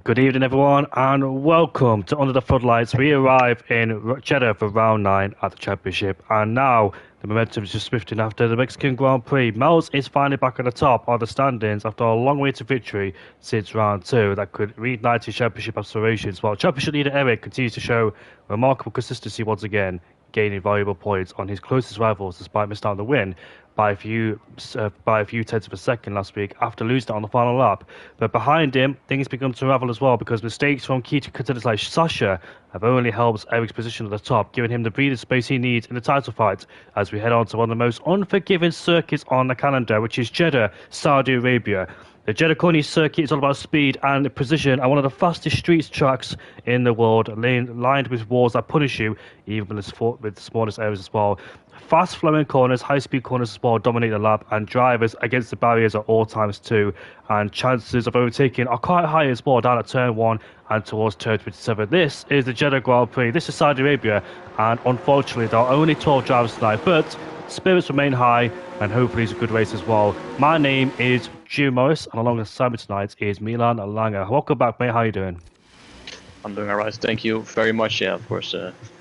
Good evening, everyone, and welcome to Under the Floodlights. We arrive in Jeddah for round 9 at the championship, and now the momentum is just swifting after the Mexican Grand Prix. Mel's is finally back at the top of the standings after a long way to victory since round 2 that could reignite his championship aspirations, while championship leader Eric continues to show remarkable consistency once again, gaining valuable points on his closest rivals despite missing out on the win by a few tenths of a second last week after losing it on the final lap. But behind him, things begin to unravel as well because mistakes from key contenders like Sasha have only helped Eric's position at the top, giving him the breathing space he needs in the title fight as we head on to one of the most unforgiving circuits on the calendar, which is Jeddah, Saudi Arabia. The Jeddah Corniche circuit is all about speed and precision and one of the fastest street tracks in the world, lined with walls that punish you, even with the smallest areas as well. Fast flowing corners, high speed corners as well dominate the lap, and drivers against the barriers at all times too. And chances of overtaking are quite high as well down at turn 1 and towards turn 27. This is the Jeddah Grand Prix. This is Saudi Arabia, and unfortunately there are only 12 drivers tonight, but spirits remain high, and hopefully it's a good race as well. My name is Jim Morris, and alongside me tonight is Milan Langer. Welcome back, mate. How are you doing? I'm doing alright, thank you very much. Yeah, of course,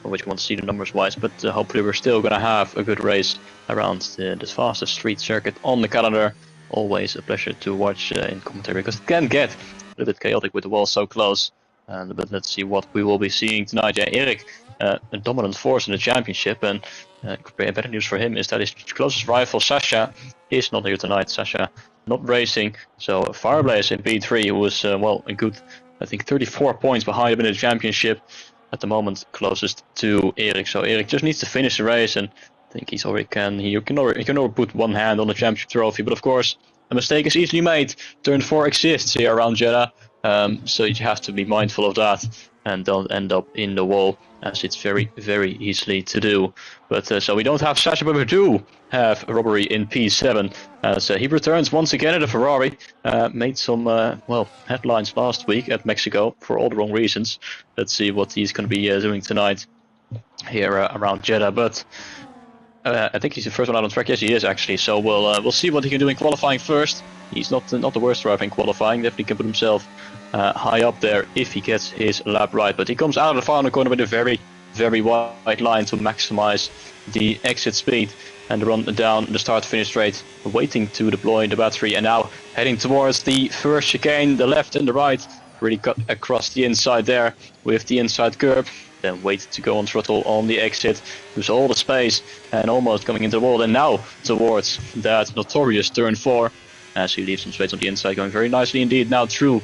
which want to see the numbers wise, but hopefully we're still going to have a good race around the fastest street circuit on the calendar. Always a pleasure to watch in commentary because it can get a little bit chaotic with the wall so close. But let's see what we will be seeing tonight. Yeah, Eric, a dominant force in the championship, and better news for him is that his closest rival Sasha is not here tonight. Sasha not racing, so Fireblaze in P3 was well a good, I think 34 points behind him in the championship at the moment, closest to Eric. So Eric just needs to finish the race, and I think he can already put one hand on the championship trophy. But of course, a mistake is easily made. Turn 4 exists here around Jeddah, so you have to be mindful of that and don't end up in the wall, as it's very, very easily to do. But so we don't have Sasha, but we do have a robbery in P7. So he returns once again in a Ferrari. Made some headlines last week at Mexico for all the wrong reasons. Let's see what he's going to be doing tonight here around Jeddah. But I think he's the first one out on track. Yes, he is actually. So we'll see what he can do in qualifying first. He's not the worst driver in qualifying. Definitely can put himself high up there if he gets his lap right. But he comes out of the final corner with a very, very wide line to maximize the exit speed and run down the start-finish straight, waiting to deploy the battery, and now heading towards the first chicane, the left and the right. Really cut across the inside there with the inside curb. Then wait to go on throttle on the exit, use all the space and almost coming into the wall, and now towards that notorious turn 4 as he leaves some space on the inside, going very nicely indeed now through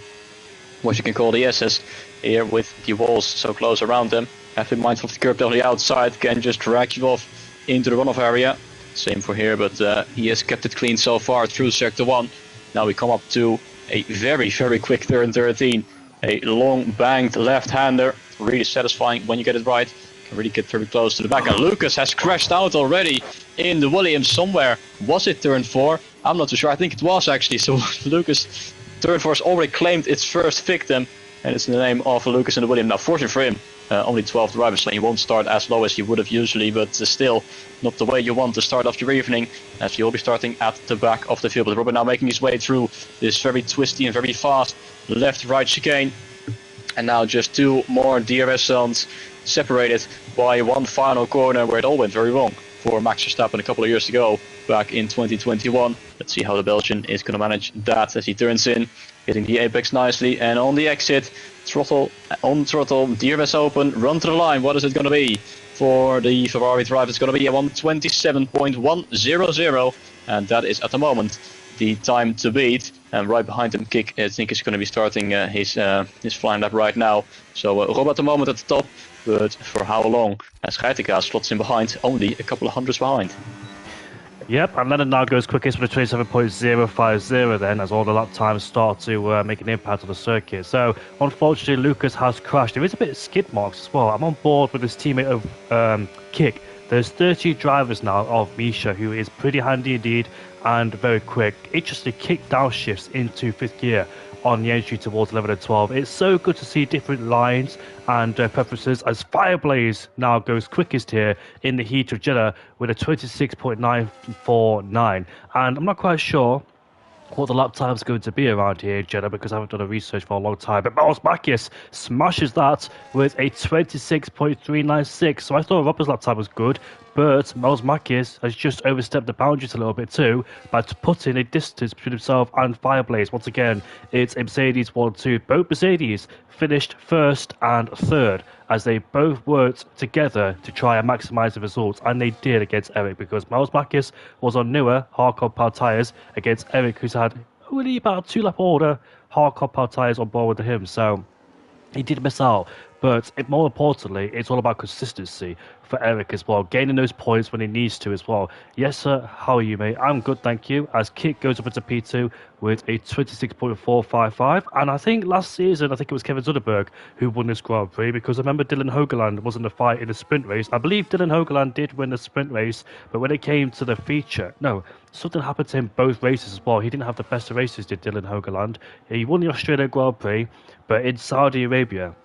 what you can call the SS here with the walls so close around them. Have to be mindful of the curb on the outside, can just drag you off into the runoff area. Same for here, but he has kept it clean so far through sector 1. Now we come up to a very, very quick turn 13. A long banked left-hander, really satisfying when you get it right. Can really get very close to the back. And Lucas has crashed out already in the Williams somewhere. Was it turn 4? I'm not too sure. I think it was actually. So Lucas, turn 4 has already claimed its first victim. And it's in the name of Lucas and the Williams. Now, fortunately for him, only 12 drivers, so he won't start as low as he would have usually, but still not the way you want to start off your evening, as you'll be starting at the back of the field. But Robert now making his way through this very twisty and very fast left-right chicane. And now just 2 more DRS zones separated by one final corner where it all went very wrong for Max Verstappen a couple of years ago, back in 2021. Let's see how the Belgian is going to manage that as he turns in, hitting the apex nicely, and on the exit, throttle, on throttle, DRS open, run to the line. What is it going to be for the Ferrari driver? It's going to be a 1:27.100, and that is at the moment the time to beat. And right behind him, Kik, I think, is going to be starting his flying lap right now. So Rob at the moment at the top, but for how long? As Geiteka slots in behind, only a couple of hundreds behind. Yep, and Lennon now goes quickest with a 27.050 then, as all the lap times start to make an impact on the circuit. So, unfortunately, Lucas has crashed. There is a bit of skid marks as well. I'm on board with his teammate of Kik. There's 30 drivers now of Misha, who is pretty handy indeed and very quick. Interestingly, Kik downshifts into 5th gear on the entry towards 11 and 12. It's so good to see different lines and preferences, as Fireblaze now goes quickest here in the heat of Jeddah with a 26.949. And I'm not quite sure what the lap time's going to be around here in Jeddah because I haven't done a research for a long time. But Miles Marquez smashes that with a 26.396. So I thought Robert's lap time was good, but Miles Marquez has just overstepped the boundaries a little bit too by putting a distance between himself and Fireblaze. Once again, it's a Mercedes 1-2. Both Mercedes finished first and third as they both worked together to try and maximise the results, and they did against Eric because Miles Marquez was on newer hard compound tyres against Eric, who's had only about 2 lap older hard compound tyres on board with him. So he did miss out, but more importantly, it's all about consistency for Eric as well, gaining those points when he needs to as well. Yes, sir, how are you, mate? I'm good, thank you. As Kit goes up into P2 with a 26.455, and I think last season, I think it was Kevin Zuckerberg who won this Grand Prix, because I remember Dylan Hogeland was in the fight in the sprint race. I believe Dylan Hogeland did win the sprint race, but when it came to the feature, no, something happened to him both races as well. He didn't have the best of races, did Dylan Hogeland. He won the Australian Grand Prix, but in Saudi Arabia,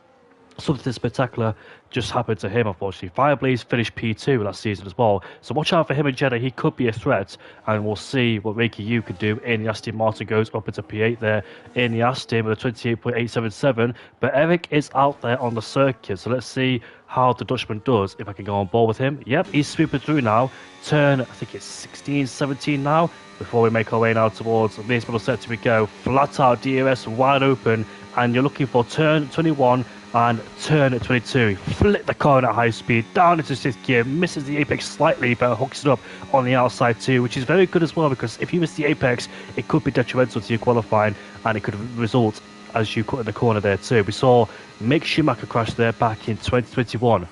something spectacular just happened to him, unfortunately. Fireblaze finished P2 last season as well, so watch out for him in Jeddah. He could be a threat, and we'll see what Reiki Yu can do in the Aston Martin. Goes up into P8 there in the Aston with a 28.877, but Eric is out there on the circuit, so let's see how the Dutchman does, if I can go on board with him. Yep, he's sweeping through now. Turn, I think it's 16, 17 now, before we make our way now towards this middle sector. We go flat out DRS wide open, and you're looking for turn 21 and turn 22. Flip the car at high speed down into 6th gear, misses the apex slightly, but hooks it up on the outside too, which is very good as well, because if you miss the apex, it could be detrimental to your qualifying, and it could result as you cut in the corner there too. We saw Mick Schumacher crash there back in 2021,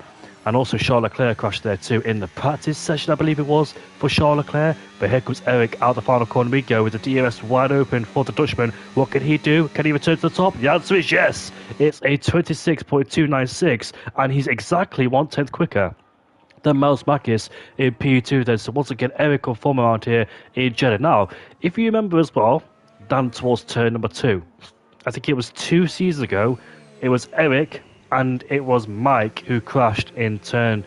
and also Charles Leclerc crashed there too in the practice session, I believe it was, for Charles Leclerc. But here comes Eric out the final corner we go with the DRS wide open for the Dutchman. What can he do? Can he return to the top? The answer is yes. It's a 26.296, and he's exactly 1/10 quicker than Miles Marquez in P2 then. So once again, Eric on form around here in Jeddah. Now, if you remember as well, down towards turn number 2, I think it was 2 seasons ago, it was Eric and it was Mike who crashed in turn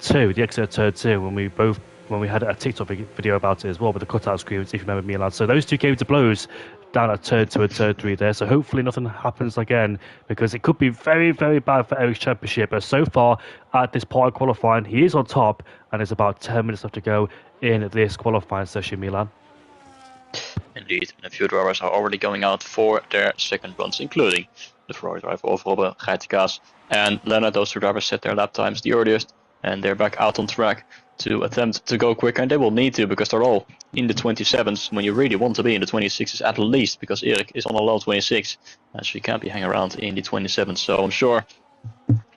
2, the exit of turn 2, when we had a TikTok video about it as well with the cutout screens, if you remember me, lads. So those two came to blows down at turn 2 and turn 3 there. So hopefully nothing happens again, because it could be very, very bad for Eric's championship. But so far at this part of qualifying, he is on top, and there's about 10 minutes left to go in this qualifying session, Milan. Indeed, and a few drivers are already going out for their second runs, including the Ferrari driver of Robbe, Geitekaas and Leonard. Those two drivers set their lap times the earliest, and they're back out on track to attempt to go quicker, and they will need to, because they're all in the 27s when you really want to be in the 26s at least, because Erik is on a low 26, so you can't be hanging around in the 27s. So I'm sure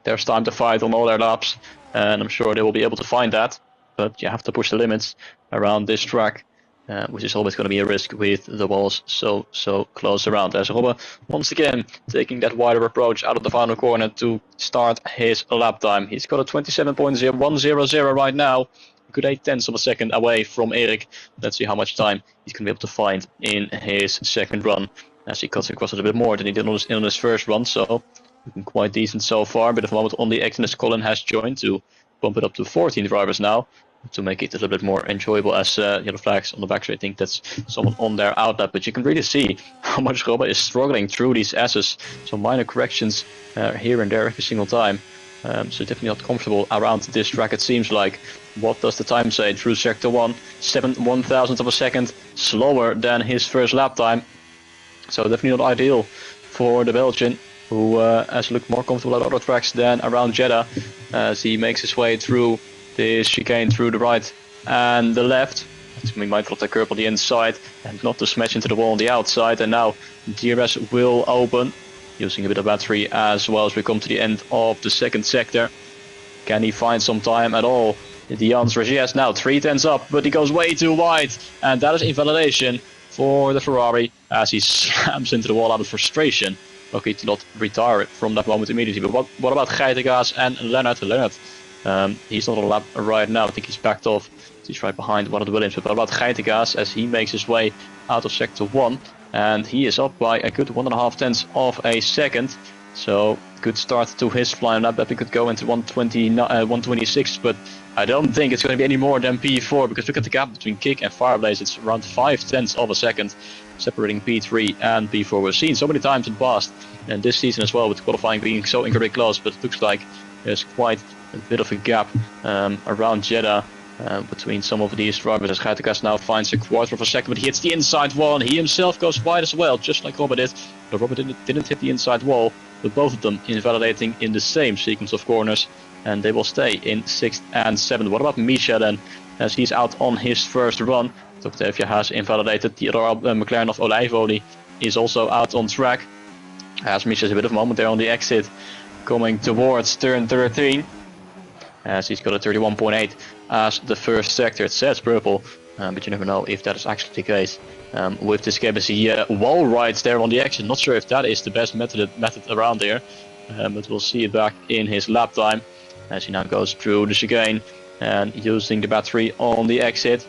there's time to fight on all their laps, and I'm sure they will be able to find that, but you have to push the limits around this track. Which is always going to be a risk with the walls so close around. As Robbe once again taking that wider approach out of the final corner to start his lap time. He's got a 27.100 right now, good 0.8 of a second away from Erik. Let's see how much time he's going to be able to find in his second run, as he cuts across a little bit more than he did on his first run. So looking quite decent so far. But at the moment on the Exynos, Colin has joined to bump it up to 14 drivers now, to make it a little bit more enjoyable, as yellow flags on the back. So I think that's someone on their outlet, but you can really see how much Robbe is struggling through these S's. So minor corrections here and there every single time. So definitely not comfortable around this track, it seems like. What does the time say through sector 1? 1/1000 of a second slower than his first lap time. So definitely not ideal for the Belgian, who has looked more comfortable at other tracks than around Jeddah, as he makes his way through this chicane through the right and the left. We might drop the curb on the inside and not to smash into the wall on the outside. And now DRS will open, using a bit of battery as well as we come to the end of the second sector. Can he find some time at all? The answer is yes. Now 3/10 up, but he goes way too wide, and that is invalidation for the Ferrari as he slams into the wall out of frustration. Lucky to not retire it from that moment immediately. But what about Geitekaas and Leonard? He's not on a lap right now. I think he's backed off. He's right behind one of the Williams. But what about Geitekaas as he makes his way out of sector 1? And he is up by a good 1.5 of a second. So good start to his flying lap. That we could go into 126, but I don't think it's going to be any more than P4, because look at the gap between Kick and Fireblaze. It's around 0.5 of a second separating P3 and P4. We've seen so many times in the past and this season as well, with qualifying being so incredibly close, but it looks like there's quite a bit of a gap around Jeddah between some of these drivers, as Geitekas now finds a quarter of a second, but he hits the inside wall, and he himself goes wide as well, just like Robert did. But Robert didn't hit the inside wall, but both of them invalidating in the same sequence of corners, and they will stay in 6th and 7th. What about Misha then, as he's out on his first run? Octavia has invalidated. The other McLaren of Olijvoli is also out on track, as Misha has a bit of a moment there on the exit, coming towards turn 13, as he's got a 31.8 as the first sector. It says purple, but you never know if that is actually the case. With this KBC wall rides there on the exit, not sure if that is the best method around there, but we'll see it back in his lap time as he now goes through the chicane and using the battery on the exit.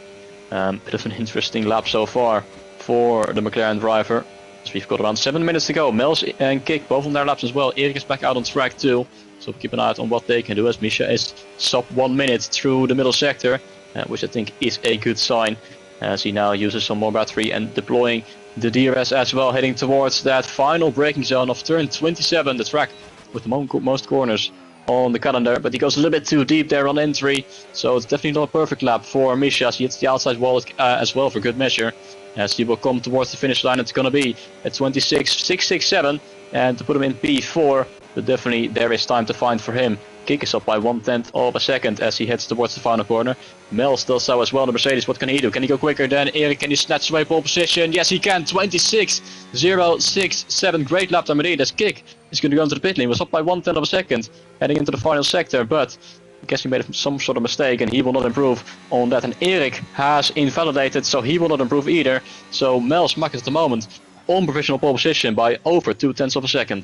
Bit of an interesting lap so far for the McLaren driver. So we've got around 7 minutes to go. Mels and Kick both on their laps as well. Erik is back out on track too, so keep an eye out on what they can do, as Misha is sub 1 minute through the middle sector, which I think is a good sign, as he now uses some more battery and deploying the DRS as well, heading towards that final braking zone of turn 27, the track with the most corners on the calendar, but he goes a little bit too deep there on entry, so it's definitely not a perfect lap for Misha. He hits the outside wall as well for good measure, as he will come towards the finish line. It's going to be at 26.667, and to put him in P4, but definitely there is time to find for him. Kick is up by 1/10 of a second as he heads towards the final corner. Mel still so as well, the Mercedes. What can he do? Can he go quicker than Erik? Can he snatch away pole position? Yes, he can. 26.067. Great lap time indeed, as Kick is going to go into the pit lane. Was up by 1/10 of a second heading into the final sector, but I guess he made some sort of mistake and he will not improve on that. And Erik has invalidated, so he will not improve either. So Mel's Mack is at the moment on provisional pole position by over 0.2 of a second.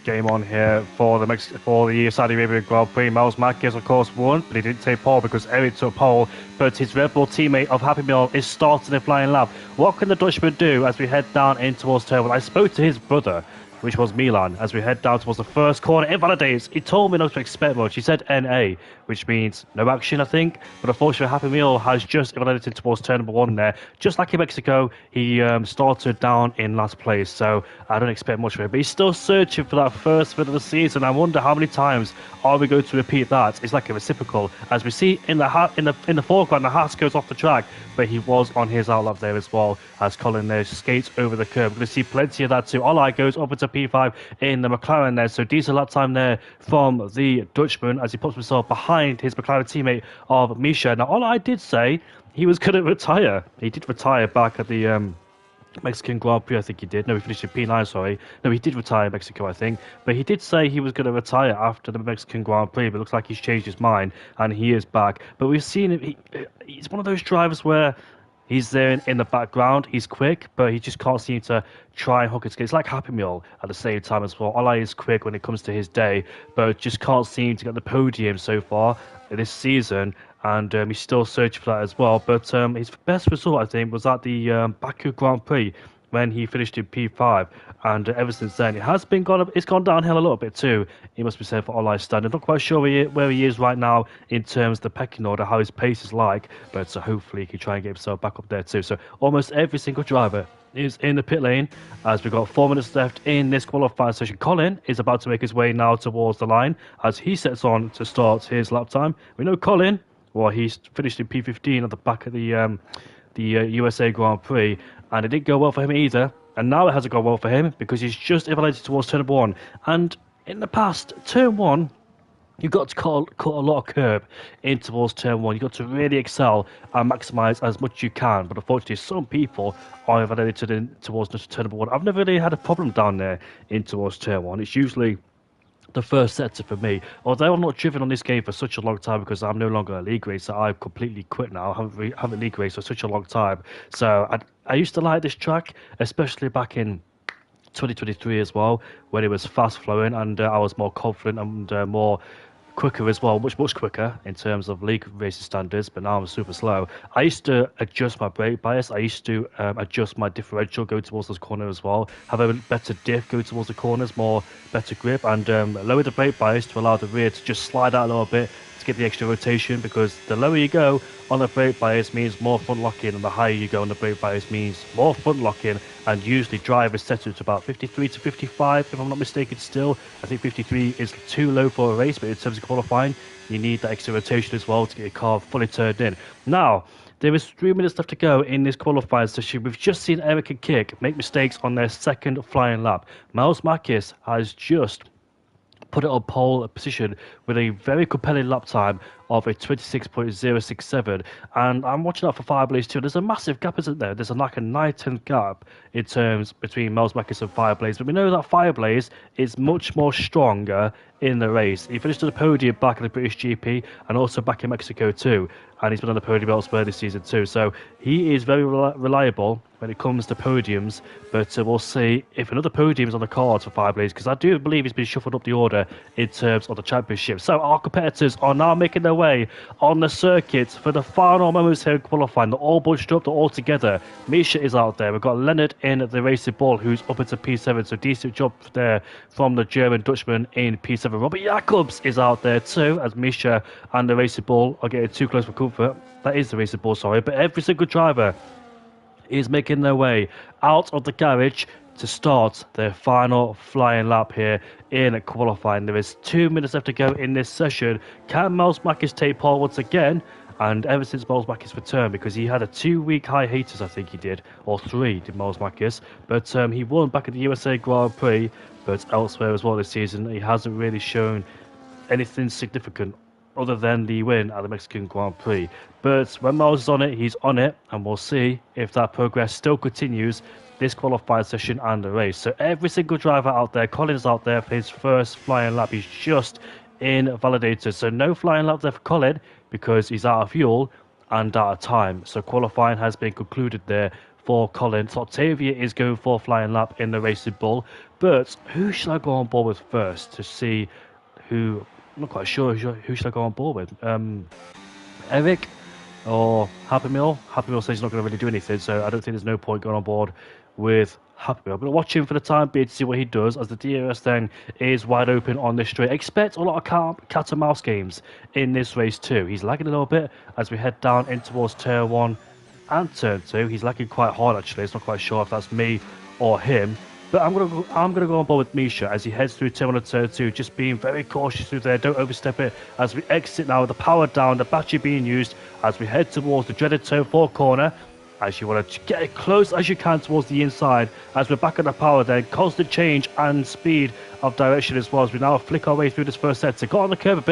Game on here for the Saudi Arabia Grand Prix. Miles Marquez, of course, won, but he didn't take pole because Erik took pole. But his Red Bull teammate of Happy Meal is starting a flying lap. What can the Dutchman do as we head down in towards turn 1? I spoke to his brother, which was Milan, as we head down towards the first corner. Invalidates. He told me not to expect much. He said NA, which means no action, I think. But unfortunately, Happy Meal has just invalidated towards turn number 1 there. Just like in Mexico, he started down in last place, so I don't expect much of it. But he's still searching for that first bit of the season. I wonder how many times are we going to repeat that? It's like a reciprocal. As we see in the foreground, the Haas goes off the track, but he was on his outlap there as well, as Colin there skates over the curb. We're going to see plenty of that too. Olai goes over to P5 in the McLaren there, so decent lap time there from the Dutchman as he puts himself behind his McLaren teammate of Misha. Now, Olai did say he was going to retire. He did retire back at the Mexican Grand Prix, I think he did. No, he finished in P9, sorry. No, he did retire in Mexico, I think. But he did say he was going to retire after the Mexican Grand Prix, but it looks like he's changed his mind, and he is back. But we've seen him, he's one of those drivers where he's there in the background, he's quick, but he just can't seem to try and hook his skate. It's like Happy Meal at the same time as well. Olai is quick when it comes to his day, but just can't seem to get the podium so far this season. And he's still searching for that as well. But his best result, I think, was at the Baku Grand Prix when he finished in P5. And ever since then, it's gone downhill a little bit too, it must be said, for Olai's standard. Not quite sure where he is right now in terms of the pecking order, how his pace is like. But hopefully he can try and get himself back up there too. So almost every single driver is in the pit lane as we've got 4 minutes left in this qualifying session. Colin is about to make his way now towards the line as he sets on to start his lap time. We know Colin, well, he's finished in P15 at the back of the USA Grand Prix, and it didn't go well for him either. And now it hasn't gone well for him because he's just invalidated towards turn number 1. And in the past, turn 1, you've got to cut a lot of curb in towards turn 1. You've got to really excel and maximise as much as you can. But unfortunately, some people are invalidated towards turn number 1. I've never really had a problem down there in towards turn 1. It's usually the first sector for me. Although I'm not driven on this game for such a long time because I'm no longer a league racer, I've completely quit now. I haven't league raced for such a long time. So I used to like this track, especially back in 2023 as well, when it was fast flowing and I was more confident and more quicker as well, much quicker in terms of league racing standards, but now I'm super slow. I used to adjust my brake bias. I used to adjust my differential going towards those corners as well, have a better diff going towards the corners, more better grip, and lower the brake bias to allow the rear to just slide out a little bit to get the extra rotation, because the lower you go on the brake bias means more front locking, and the higher you go on the brake bias means more front locking, and usually drive is set to about 53 to 55 if I'm not mistaken still. I think 53 is too low for a race, but in terms of qualifying you need that extra rotation as well to get your car fully turned in. Now there is 3 minutes left to go in this qualifying session. We've just seen Eric and Kick make mistakes on their second flying lap. Miles Marquez has just put it on pole position with a very compelling lap time of a 26.067, and I'm watching out for Fireblaze too. There's a massive gap, isn't there? There's like a 9-10 gap in terms between Miles Marquez and Fireblaze, but we know that Fireblaze is much more stronger in the race. He finished on the podium back in the British GP and also back in Mexico too, and he's been on the podium elsewhere this season too, so he is very reliable when it comes to podiums. But we'll see if another podium is on the cards for Fireblaze, because I do believe he's been shuffled up the order in terms of the championship. So our competitors are now making their way on the circuit for the final moments here in qualifying. They're all bunched up, they're all together. Misha is out there. We've got Leonard in the racing ball, who's up into P7, so decent job there from the German Dutchman in P7. Robert Jacobs is out there too, as Misha and the racing ball are getting too close for comfort. That is the racing ball, sorry. But every single driver is making their way out of the garage to start their final flying lap here in qualifying. There is 2 minutes left to go in this session. Can Miles Marquez take pole once again? And ever since Miles Marquez returned, because he had a 2-week hiatus, I think he did, or 3 did Miles Marquez, but he won back at the USA Grand Prix, but elsewhere as well this season he hasn't really shown anything significant other than the win at the Mexican Grand Prix. But when Miles is on it, he's on it, and we'll see if that progress still continues this qualifying session and the race. So every single driver out there, Colin's out there for his first flying lap. He's just invalidated, so no flying lap there for Colin because he's out of fuel and out of time. So qualifying has been concluded there for Colin. So Octavia is going for a flying lap in the Racing Bull, but who should I go on board with first to see who? I'm not quite sure who should I go on board with. Eric or Happy Meal? Happy Meal says he's not going to really do anything, so I don't think there's no point going on board with Happy Meal. I'm going to watch him for the time being to see what he does, as the DRS then is wide open on this straight. Expect a lot of cat and mouse games in this race too. He's lagging a little bit as we head down in towards turn 1 and turn 2. He's lagging quite hard actually. It's not quite sure if that's me or him. But I'm gonna go on board with Misha as he heads through turn 1 and turn 2, just being very cautious through there. Don't overstep it as we exit now with the power down, the battery being used as we head towards the dreaded turn 4 corner. As you want to get as close as you can towards the inside, as we're back on the power then, constant change and speed of direction as well, as we now flick our way through this first sector. Got on the curve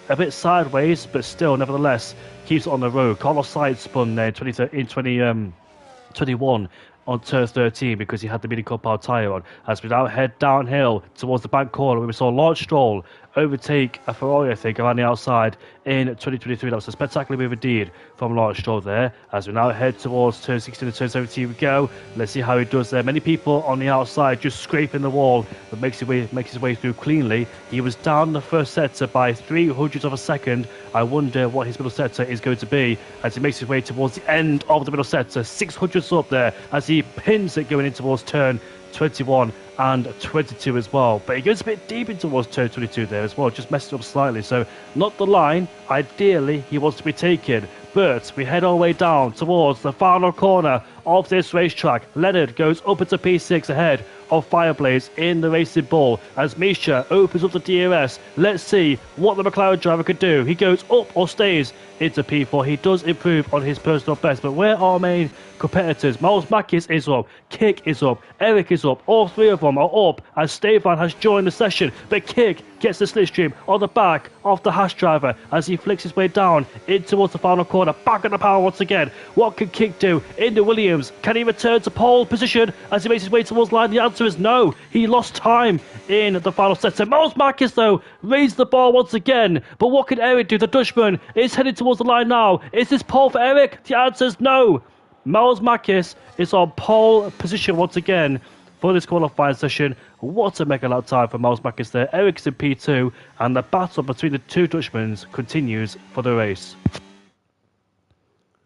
a bit sideways, but still nevertheless keeps it on the road. Carlos side spun there in 2021 on turn 13 because he had the mini compound tyre on, as we now head downhill towards the back corner where we saw Lance Stroll overtake a Ferrari, I think, around the outside in 2023. That was a spectacular move indeed from Lance Stroll there. As we now head towards turn 16 and turn 17 we go. Let's see how he does there. Many people on the outside just scraping the wall, but makes his way through cleanly. He was down the first sector by 300ths of a second. I wonder what his middle sector is going to be as he makes his way towards the end of the middle sector. 600ths up there as he pins it going in towards turn 21 and 22 as well, but he goes a bit deep in towards turn 22 there as well, just messed up slightly, so not the line ideally he wants to be taken. But we head our way down towards the final corner of this racetrack. Leonard goes up into P6 ahead of Fireblaze in the Racing Bull as Misha opens up the DRS. Let's see what the McLaren driver could do. He goes up or stays into P4. He does improve on his personal best, but where are our main competitors? Miles Marquez is up, Kick is up, Eric is up. All three of them are up as Stefan has joined the session, but Kick gets the slipstream on the back of the Haas driver as he flicks his way down in towards the final corner. Back on the power once again. What can Kick do into Williams? Can he return to pole position as he makes his way towards line? The answer is no. He lost time in the final sector. Miles Marquez though raised the bar once again, but what can Eric do? The Dutchman is headed towards the line now. Is this pole for Eric? The answer is no. Miles Marquez is on pole position once again for this qualifying session. What a mega lap time for Miles Mackis there. Eric's in P2, and the battle between the two Dutchmen continues for the race.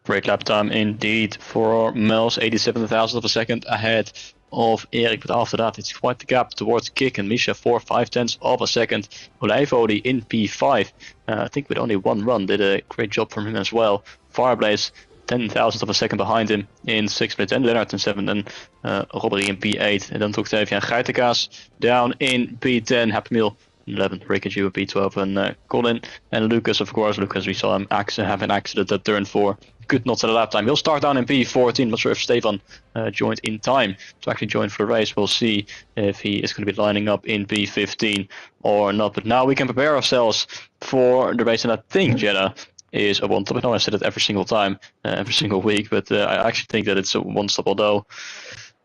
Great lap time indeed for Mels, 87 thousandths of a second ahead of Erik, but after that it's quite the gap towards Kik and Misha, 4/5 tenths of a second. Olijvoli in P5, I think with only one run, did a great job from him as well. Fireblaze 10 thousandths of a second behind him in 6 minutes, and Lennart in 7, and Robbery in P8, and then Octavia and Geitekaas down in P10, Happy Meal 11, Rickadew in P12, and Colin and Lucas, of course. Lucas, we saw him have an accident at turn 4. Good not to the lap time. He'll start down in P14. Not sure if Stefan joined in time to actually join for the race. We'll see if he is going to be lining up in P15 or not. But now we can prepare ourselves for the race, and I think Jeddah is a one-stop. I know I said it every single time, every single week, but I actually think that it's a one-stop, although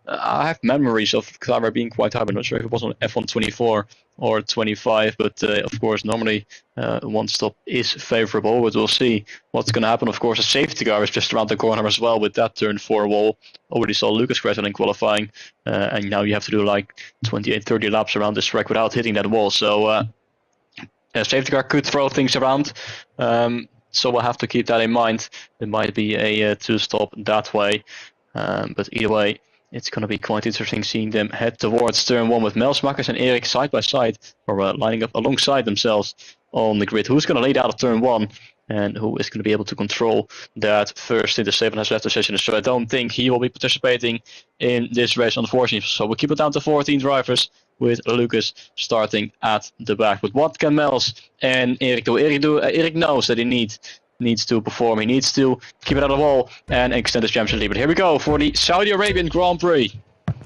I have memories of Clara being quite high. I'm not sure if it was on F1 24 or 25, but of course normally one stop is favorable, but we'll see what's going to happen. Of course, a safety car is just around the corner as well with that turn 4 wall. Already saw Lucas crash in qualifying, and now you have to do like 28-30 laps around this track without hitting that wall, so a safety car could throw things around, so we'll have to keep that in mind. There might be a two-stop that way, but either way, it's going to be quite interesting seeing them head towards turn 1 with Mels Mackis and Erik side by side, or lining up alongside themselves on the grid. Who's going to lead out of turn 1 and who is going to be able to control that first into 7 has left the session. So I don't think he will be participating in this race, unfortunately. So we'll keep it down to 14 drivers with Lucas starting at the back. But what can Mels and Erik do? Erik knows that he needs to perform. He needs to keep it out of the wall and extend his championship lead. But here we go for the Saudi Arabian Grand Prix.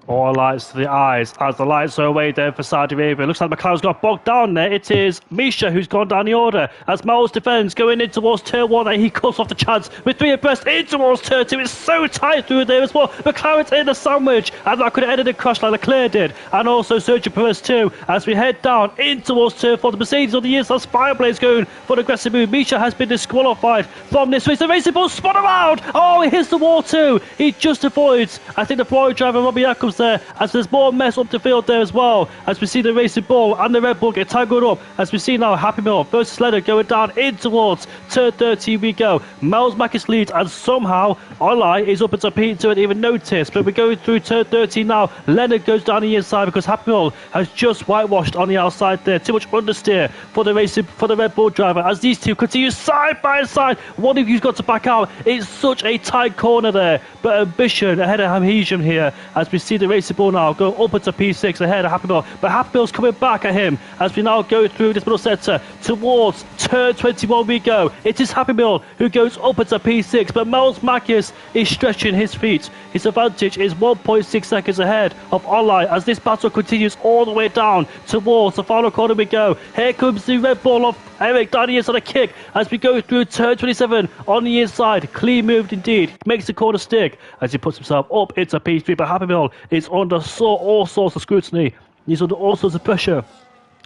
All lights to the eyes as the lights are away there for Saudi Arabia. Looks like McLaren's got bogged down there. It is Misha who's gone down the order as Miles defends going in towards turn 1, and he cuts off the chance with 3 abreast in towards turn 2. It's so tight through there as well. McLaren's in the sandwich, and that could have ended a crash like Leclerc did, and also Sergio Perez too as we head down in towards turn 4. The Mercedes on the inside, Fireblaze going for an aggressive move. Misha has been disqualified from this race. The racing ball spun around. Oh, he hits the wall too. He just avoids, I think, the Ferrari driver Robbie Jacobs there, as there's more mess up the field there as well, as we see the racing ball and the Red Bull get tangled up, as we see now Happy Meal versus Leonard going down in towards turn 13 we go. Miles Mackis leads, and somehow Olai is up into P2 and even noticed, but we're going through turn 13 now. Leonard goes down the inside because Happy Meal has just whitewashed on the outside there. Too much understeer for the Red Bull driver as these two continue side by side. One of you's got to back out. It's such a tight corner there, but Ambition ahead of Hamhesian here as we see the racing ball now go up into P6 ahead of Happy Meal, but Happy Meal's coming back at him as we now go through this middle sector towards turn 21 we go. It is Happy Meal who goes up into P6, but Miles Mackis is stretching his feet. His advantage is 1.6 seconds ahead of Olai as this battle continues all the way down towards the final corner we go. Here comes the Red Bull of Erik down the inside a kick as we go through turn 27 on the inside. Clean moved indeed. Makes the corner stick as he puts himself up into P3, but Happy Meal is under all sorts of scrutiny. He's under all sorts of pressure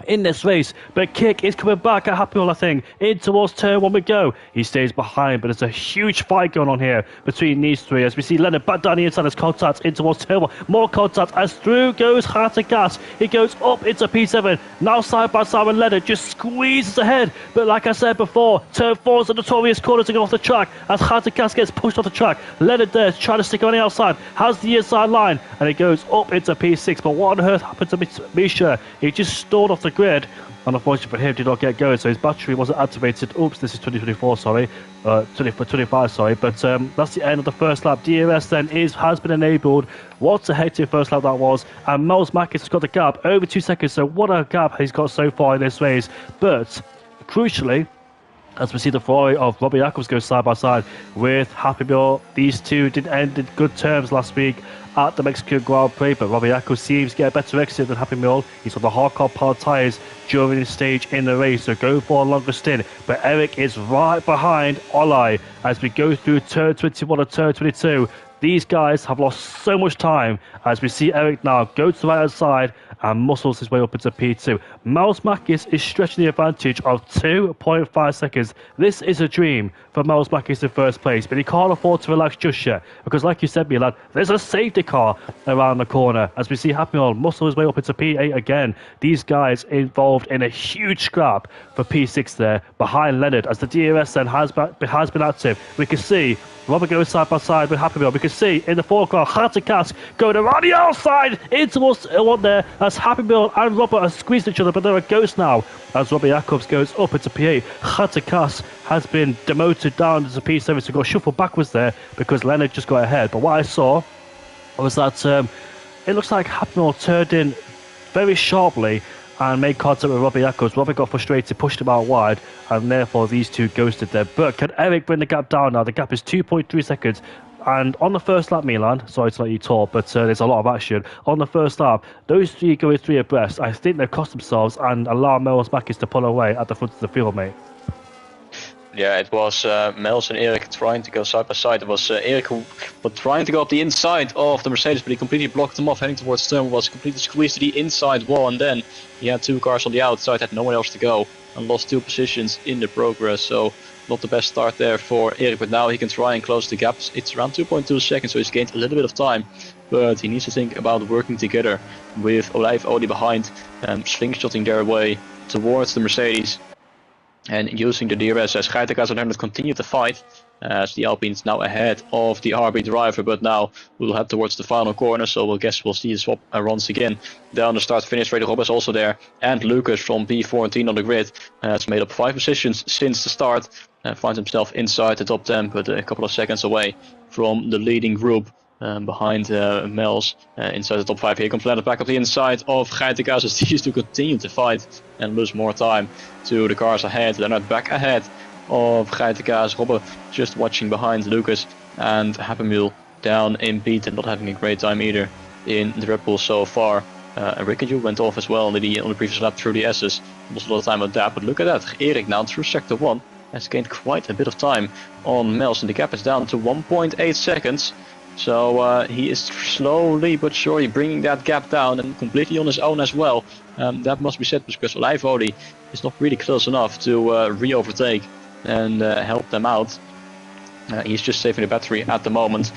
in this race, but Kick is coming back at Happy Meal, I think, in towards turn 1 we go. He stays behind, but there's a huge fight going on here between these three as we see Leonard back down the inside as contact in towards turn 1. More contact as through goes Geitekaas. He goes up into P7. Now side by side with Leonard just squeezes ahead, but like I said before, turn 4 is a notorious corner to go off the track as Geitekaas gets pushed off the track. Leonard there trying to stick on the outside, has the inside line, and it goes up into P6. But what on earth happened to Misha? He just stalled off the grid, and unfortunately for him did not get going, so his battery wasn't activated. Oops, this is 2024, sorry, 25, sorry, but that's the end of the first lap. DRS then has been enabled. What a hectic first lap that was, and Miles Mackis has got the gap over 2 seconds, so what a gap he's got so far in this race. But crucially, as we see the Ferrari of Robbie Jacobs go side by side with Happy Meal, these two did end in good terms last week at the Mexican Grand Prix, but Robbie Jacobs seems to get a better exit than Happy Meal. He's on the hardcore powered tyres during this stage in the race, so go for a longer stint. But Erik is right behind Olai as we go through turn 21 and turn 22. These guys have lost so much time as we see Eric now go to the right hand side and muscles his way up into P2. Mels Makis is stretching the advantage of 2.5 seconds. This is a dream for Mels Makis in first place, but he can't afford to relax just yet because, like you said, Milan, there's a safety car around the corner as we see Happy Meal muscle his way up into P8 again. These guys involved in a huge scrap for P6 there behind Leonard as the DRS then has been active. We can see Robert goes side by side with Happy Meal. We can see in the foreground Hattercast going around the outside into us one there as Happy Meal and Robert are squeezed each other, but they're a ghost now as Robbie Jacobs goes up into P8. Hattercast has been demoted down into P7 to go shuffle backwards there because Leonard just got ahead. But what I saw was that it looks like Happy Meal turned in very sharply and made contact with Robbie Jacobs. Robbie got frustrated, pushed him out wide, and therefore these two ghosted there. But can Eric bring the gap down now? The gap is 2.3 seconds. And on the first lap, Milan, sorry to let you talk, but there's a lot of action. On the first lap, those three going 3 abreast, I think they've cost themselves and allow Mels Makis to pull away at the front of the field, mate. Yeah, it was Mels and Eric trying to go side by side. It was Eric who was trying to go up the inside of the Mercedes, but he completely blocked them off, heading towards turn, was completely squeezed to the inside wall, and then he had 2 cars on the outside, had nowhere else to go, and lost 2 positions in the progress. So not the best start there for Eric, but now he can try and close the gaps. It's around 2.2 seconds, so he's gained a little bit of time, but he needs to think about working together with Olijf Oli behind, slingshotting their way towards the Mercedes and using the DRS as Geitenkaas and Leonard continue to fight as the Alpine is now ahead of the RB driver, but now we'll head towards the final corner, so we'll see a swap once again down the start finish straight. Rob is also there, and Lucas from P14 on the grid has made up 5 positions since the start and finds himself inside the top 10, but a couple of seconds away from the leading group. Behind Mels inside the top 5. Here comes Leonard back up the inside of Geitenkaas as these two continue to fight and lose more time to the cars ahead. Leonard back ahead of Geitenkaas. Robbe just watching behind Lucas, and Happy Meal down in Pete and not having a great time either in the Red Bull so far. Rickaju went off as well on the previous lap through the S's. Lost a lot of time on that, but look at that. Erik now through sector 1 has gained quite a bit of time on Mels, and the gap is down to 1.8 seconds. So he is slowly but surely bringing that gap down, and completely on his own as well. That must be said, because Olijf Oli is not really close enough to re-overtake and help them out. He's just saving the battery at the moment.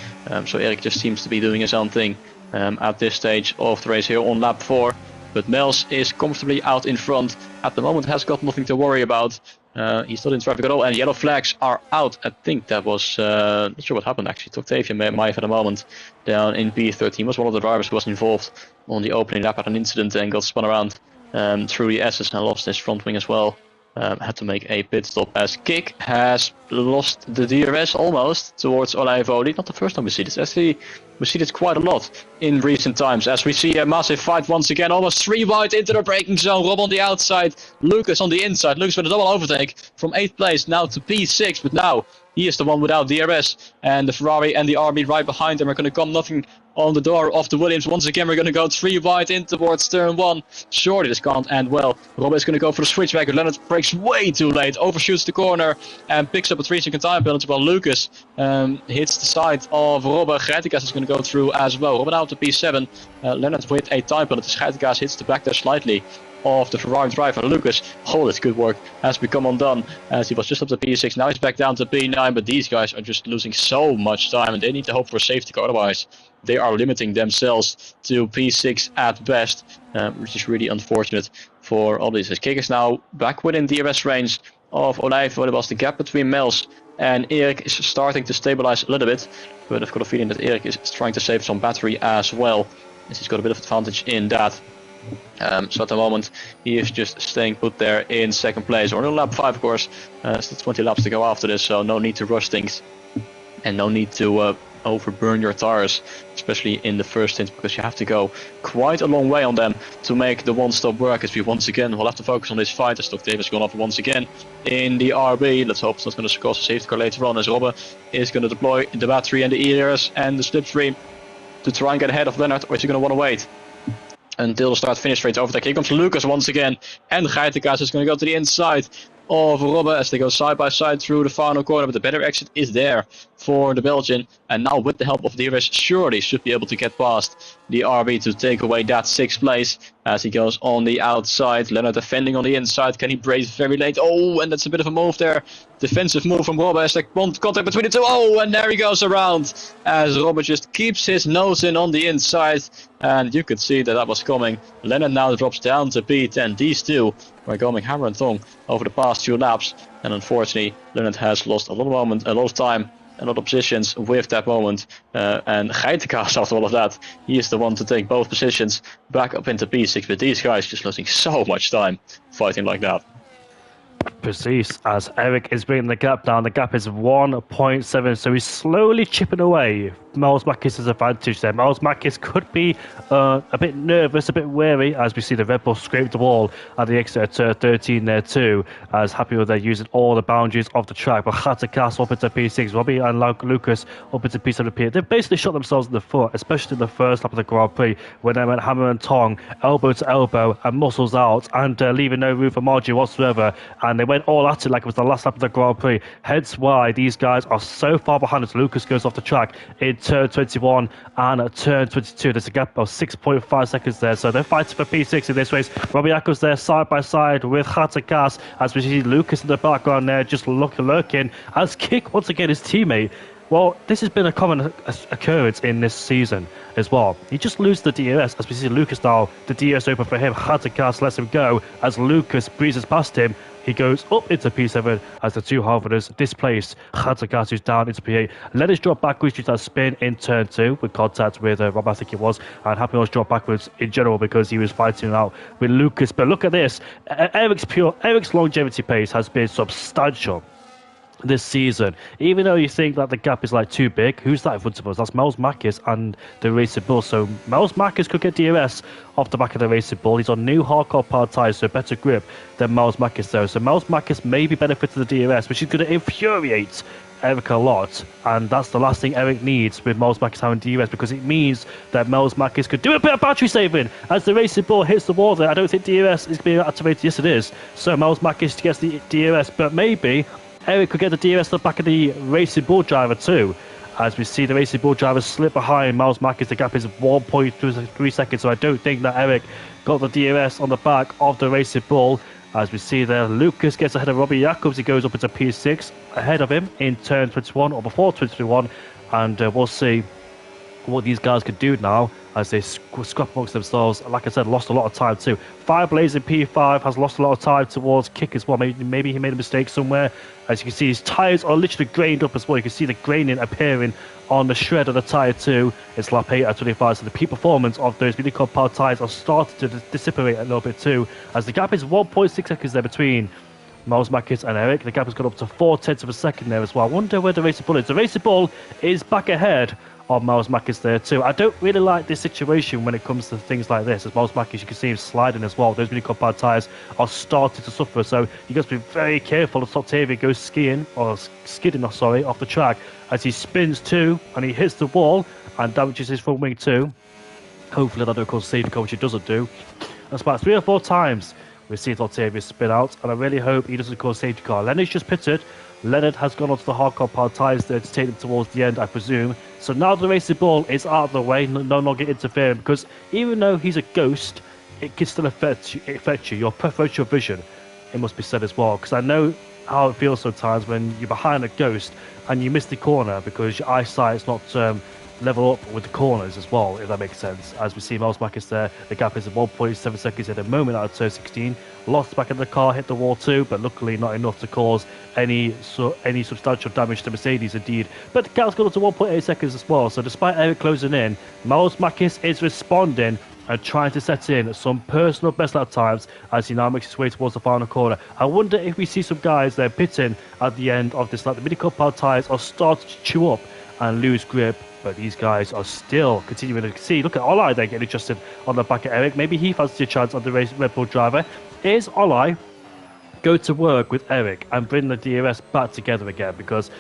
So Erik just seems to be doing his own thing at this stage of the race here on lap 4. But Mels is comfortably out in front. At the moment has got nothing to worry about. He's not in traffic at all, and yellow flags are out. I think that was, not sure what happened actually. Octavian might have had a moment down in P13. Was one of the drivers who was involved on the opening lap, had an incident and got spun around through the S's and lost his front wing as well. Had to make a pit stop as Kik has lost the DRS almost towards Olijf Oli. Not the first time we see this. Actually, we see this quite a lot in recent times as we see a massive fight once again. Almost 3 wide into the braking zone. Rob on the outside, Lucas on the inside. Lucas with a double overtake from 8th place now to P6, but now he is the one without DRS, and the Ferrari and the RB right behind them are going to come knocking on the door of the Williams. Once again, we're going to go 3 wide in towards turn 1. Surely this can't end well. Rob is going to go for the switchback, but Leonard brakes way too late, overshoots the corner and picks up a 3-second time penalty, while Lucas hits the side of Robbe. Geitenkaas is going to go through as well. Robbe out to P7. Leonard with a time penalty. Geitenkaas hits the back there slightly of the Ferrari driver. Lucas, all this good work has become undone as he was just up to P6. Now he's back down to P9, but these guys are just losing so much time and they need to hope for a safety car, otherwise they are limiting themselves to P6 at best, which is really unfortunate for all these. Kik is now back within DRS range of Olijf. What was the gap between Mels and Erik is starting to stabilize a little bit, but I've got a feeling that Erik is trying to save some battery as well, as he's got a bit of advantage in that. So at the moment he is just staying put there in 2nd place. We're on lap 5, of course, still 20 laps to go after this, so no need to rush things and no need to overburn your tires, especially in the first stint, because you have to go quite a long way on them to make the one-stop work. As we once again will have to focus on this fight as Stock Davis gone off once again in the RB. Let's hope it's not going to cause a safety car later on, as Robbe is going to deploy the battery and the ERS and the slipstream to try and get ahead of Leonard, or is he going to want to wait until the start-finish straight overtake? Here comes Lucas once again, and Geitenkaas is going to go to the inside of Robbe as they go side by side through the final corner, but the better exit is there for the Belgian, and now with the help of DRS, surely should be able to get past the RB to take away that 6th place as he goes on the outside. Leonard defending on the inside. Can he brace very late? Oh, and that's a bit of a move there. Defensive move from Robert as the contact between the two. Oh, and there he goes around as Robert just keeps his nose in on the inside, and you could see that that was coming. Leonard now drops down to P10. These two were going hammer and thong over the past few laps, and unfortunately Leonard has lost a lot of time, a lot of positions with that moment, and Geitenkaas, after all of that, he is the one to take both positions back up into P6, but these guys just losing so much time fighting like that. Precise, as Eric is bringing the gap down. The gap is 1.7, so he's slowly chipping away Miles Makis' advantage there. Miles Makis could be a bit nervous, a bit wary, as we see the Red Bull scrape the wall at the exit at turn 13 there too, as happy with they're using all the boundaries of the track. But Geitenkaas up into P6, Robbie and Lucas up into P7. They've basically shot themselves in the foot, especially in the first lap of the Grand Prix, when they went hammer and tong, elbow to elbow, and muscles out, and leaving no room for margin whatsoever. And they went all at it like it was the last lap of the Grand Prix. Hence why these guys are so far behind as Lucas goes off the track in turn 21 and turn 22. There's a gap of 6.5 seconds there, so they're fighting for P6 in this race. Robbie Jacobs there side by side with Geitenkaas, as we see Lucas in the background there just lurking as Kick once again his teammate. Well, this has been a common occurrence in this season as well. He just loses the DRS, as we see Lucas now, the DRS open for him. Geitenkaas lets him go as Lucas breezes past him. He goes up into P7 as the two Harvarders displace Geitenkaas, who's down into P8. Lennox drop backwards due to that spin in turn 2 with contact with Rob, I think it was, and Happy Horse dropped backwards in general because he was fighting out with Lucas. But look at this. Eric's longevity pace has been substantial this season. Even though you think that the gap is like too big, who's that in front of us? That's Miles Makis and the Racing Bull. So Miles Makis could get DRS off the back of the Racing Bull. He's on new hardcore power tyres, so better grip than Miles Makis though. So Miles Makis may be benefiting the DRS, which is going to infuriate Eric a lot, and that's the last thing Eric needs with Miles Makis having DRS, because it means that Miles Makis could do a bit of battery saving as the Racing Bull hits the wall there. I don't think DRS is being activated. Yes, it is. So Miles Makis gets the DRS, but maybe Eric could get the DRS on the back of the Racing Bull driver too, as we see the Racing Bull driver slip behind Miles Makis. The gap is 1.3 seconds, so I don't think that Eric got the DRS on the back of the Racing Bull. As we see there, Lucas gets ahead of Robbie Jacobs. He goes up into P6 ahead of him in turn 21 or before 21, and we'll see what these guys could do now as they scrap amongst themselves. Like I said, lost a lot of time too. Fireblaze in P5 has lost a lot of time towards Kick as well. Maybe he made a mistake somewhere. As you can see, his tyres are literally grained up as well. You can see the graining appearing on the shred of the tyre too. It's lap 8 at 25, so the peak performance of those mini compound tyres are starting to dissipate a little bit too, as the gap is 1.6 seconds there between Miles Makis and Eric. The gap has gone up to 0.4 of a second there as well. I wonder where the Racing Bull is. The Racing Bull is back ahead of Miles Makis there too. I don't really like this situation when it comes to things like this, as Miles Makis, you can see him sliding as well. Those mini compound tyres are starting to suffer, so you got to be very careful as Octavia goes skidding off the track, as he spins too and he hits the wall and damages his front wing too. Hopefully that don't cause safety car, which it doesn't do. That's about 3 or 4 times we've seen Octavia spin out, and I really hope he doesn't cause safety car. Leonard's just pitted. Leonard has gone onto the hardcore power tyres there to take them towards the end, I presume. So now the Racing Bull is out of the way, no longer interfering, because even though he's a ghost, it can still affect you, your preferential vision, it must be said as well. Because I know how it feels sometimes when you're behind a ghost and you miss the corner because your eyesight is not level up with the corners as well, if that makes sense. As we see Miles Makis there, the gap is at 1.7 seconds at the moment out of turn 16. Lost back in the car, hit the wall too, but luckily not enough to cause any substantial damage to Mercedes indeed. But the gap's gone up to 1.8 seconds as well, so despite Eric closing in, Miles Makis is responding and trying to set in some personal best lap times as he now makes his way towards the final corner. I wonder if we see some guys there pitting at the end of this lap. The mini compound tyres are starting to chew up and lose grip, but these guys are still continuing to see. Look at Olai there getting adjusted on the back of Eric. Maybe he fancies a chance on the Red Bull driver. Is Olai go to work with Eric and bring the DRS back together again? Because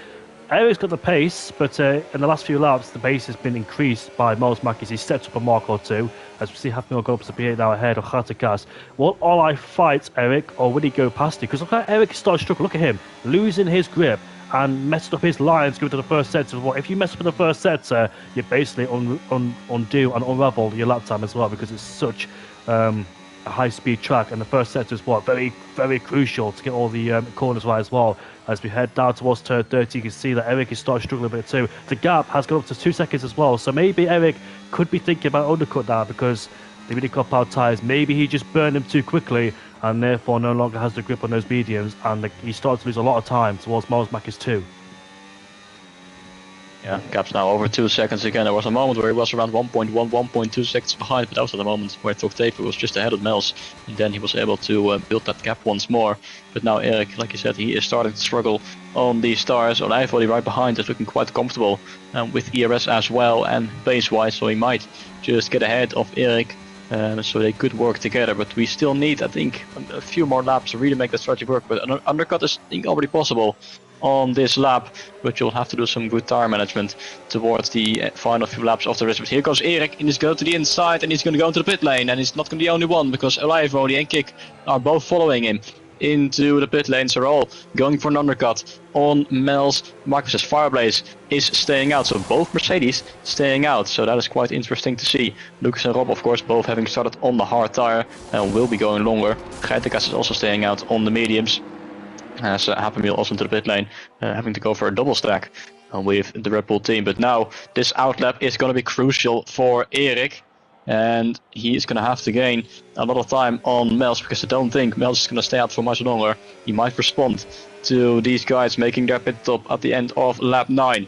Eric's got the pace, but in the last few laps, the pace has been increased by Miles Makis. He stepped up a mark or two, as we see Hafnor go up to P8 now ahead of Geitenkaas. Will Olai fight Eric, or will he go past it? Because look at Eric starting to struggle. Look at him, losing his grip and messed up his lines going to the first sector as well. If you mess up in the first sector, you basically undo and unravel your lap time as well, because it's such a high-speed track, and the first sector is very, very crucial to get all the corners right as well. As we head down towards turn 30, you can see that Eric is starting to struggle a bit too. The gap has gone up to 2 seconds as well, so maybe Eric could be thinking about undercut now, because the mini compound tyres, maybe he just burned them too quickly and therefore no longer has the grip on those mediums, and he starts to lose a lot of time towards Miles Mackey's 2. Yeah, gap's now over 2 seconds again. There was a moment where he was around 1.1, 1.2 seconds behind, but that was at the moment where Toktepe was just ahead of Mels, and then he was able to build that gap once more. But now Eric, like you said, he is starting to struggle on these stars. Olijvoli right behind is looking quite comfortable with ERS as well and pace-wise, so he might just get ahead of Eric. So they could work together, but we still need, I think, a few more laps to really make that strategy work. But an undercut is, I think, already possible on this lap, but you'll have to do some good tire management towards the final few laps of the race. But here goes Eric, and he's going to the inside, and he's going to go into the pit lane, and he's not going to be the only one, because Olijvoli and Kik are both following him into the pit lanes. They're all going for an undercut on Mels. Marcus's Fireblaze is staying out, so both Mercedes staying out, so that is quite interesting to see. Lucas and Rob, of course, both having started on the hard tire and will be going longer. Geitekas is also staying out on the mediums, as Happemil also into the pit lane, having to go for a double stack with the Red Bull team. But now this outlap is going to be crucial for Eric, and he is going to have to gain a lot of time on Mels, because I don't think Mels is going to stay out for much longer. He might respond to these guys making their pit stop at the end of lap 9.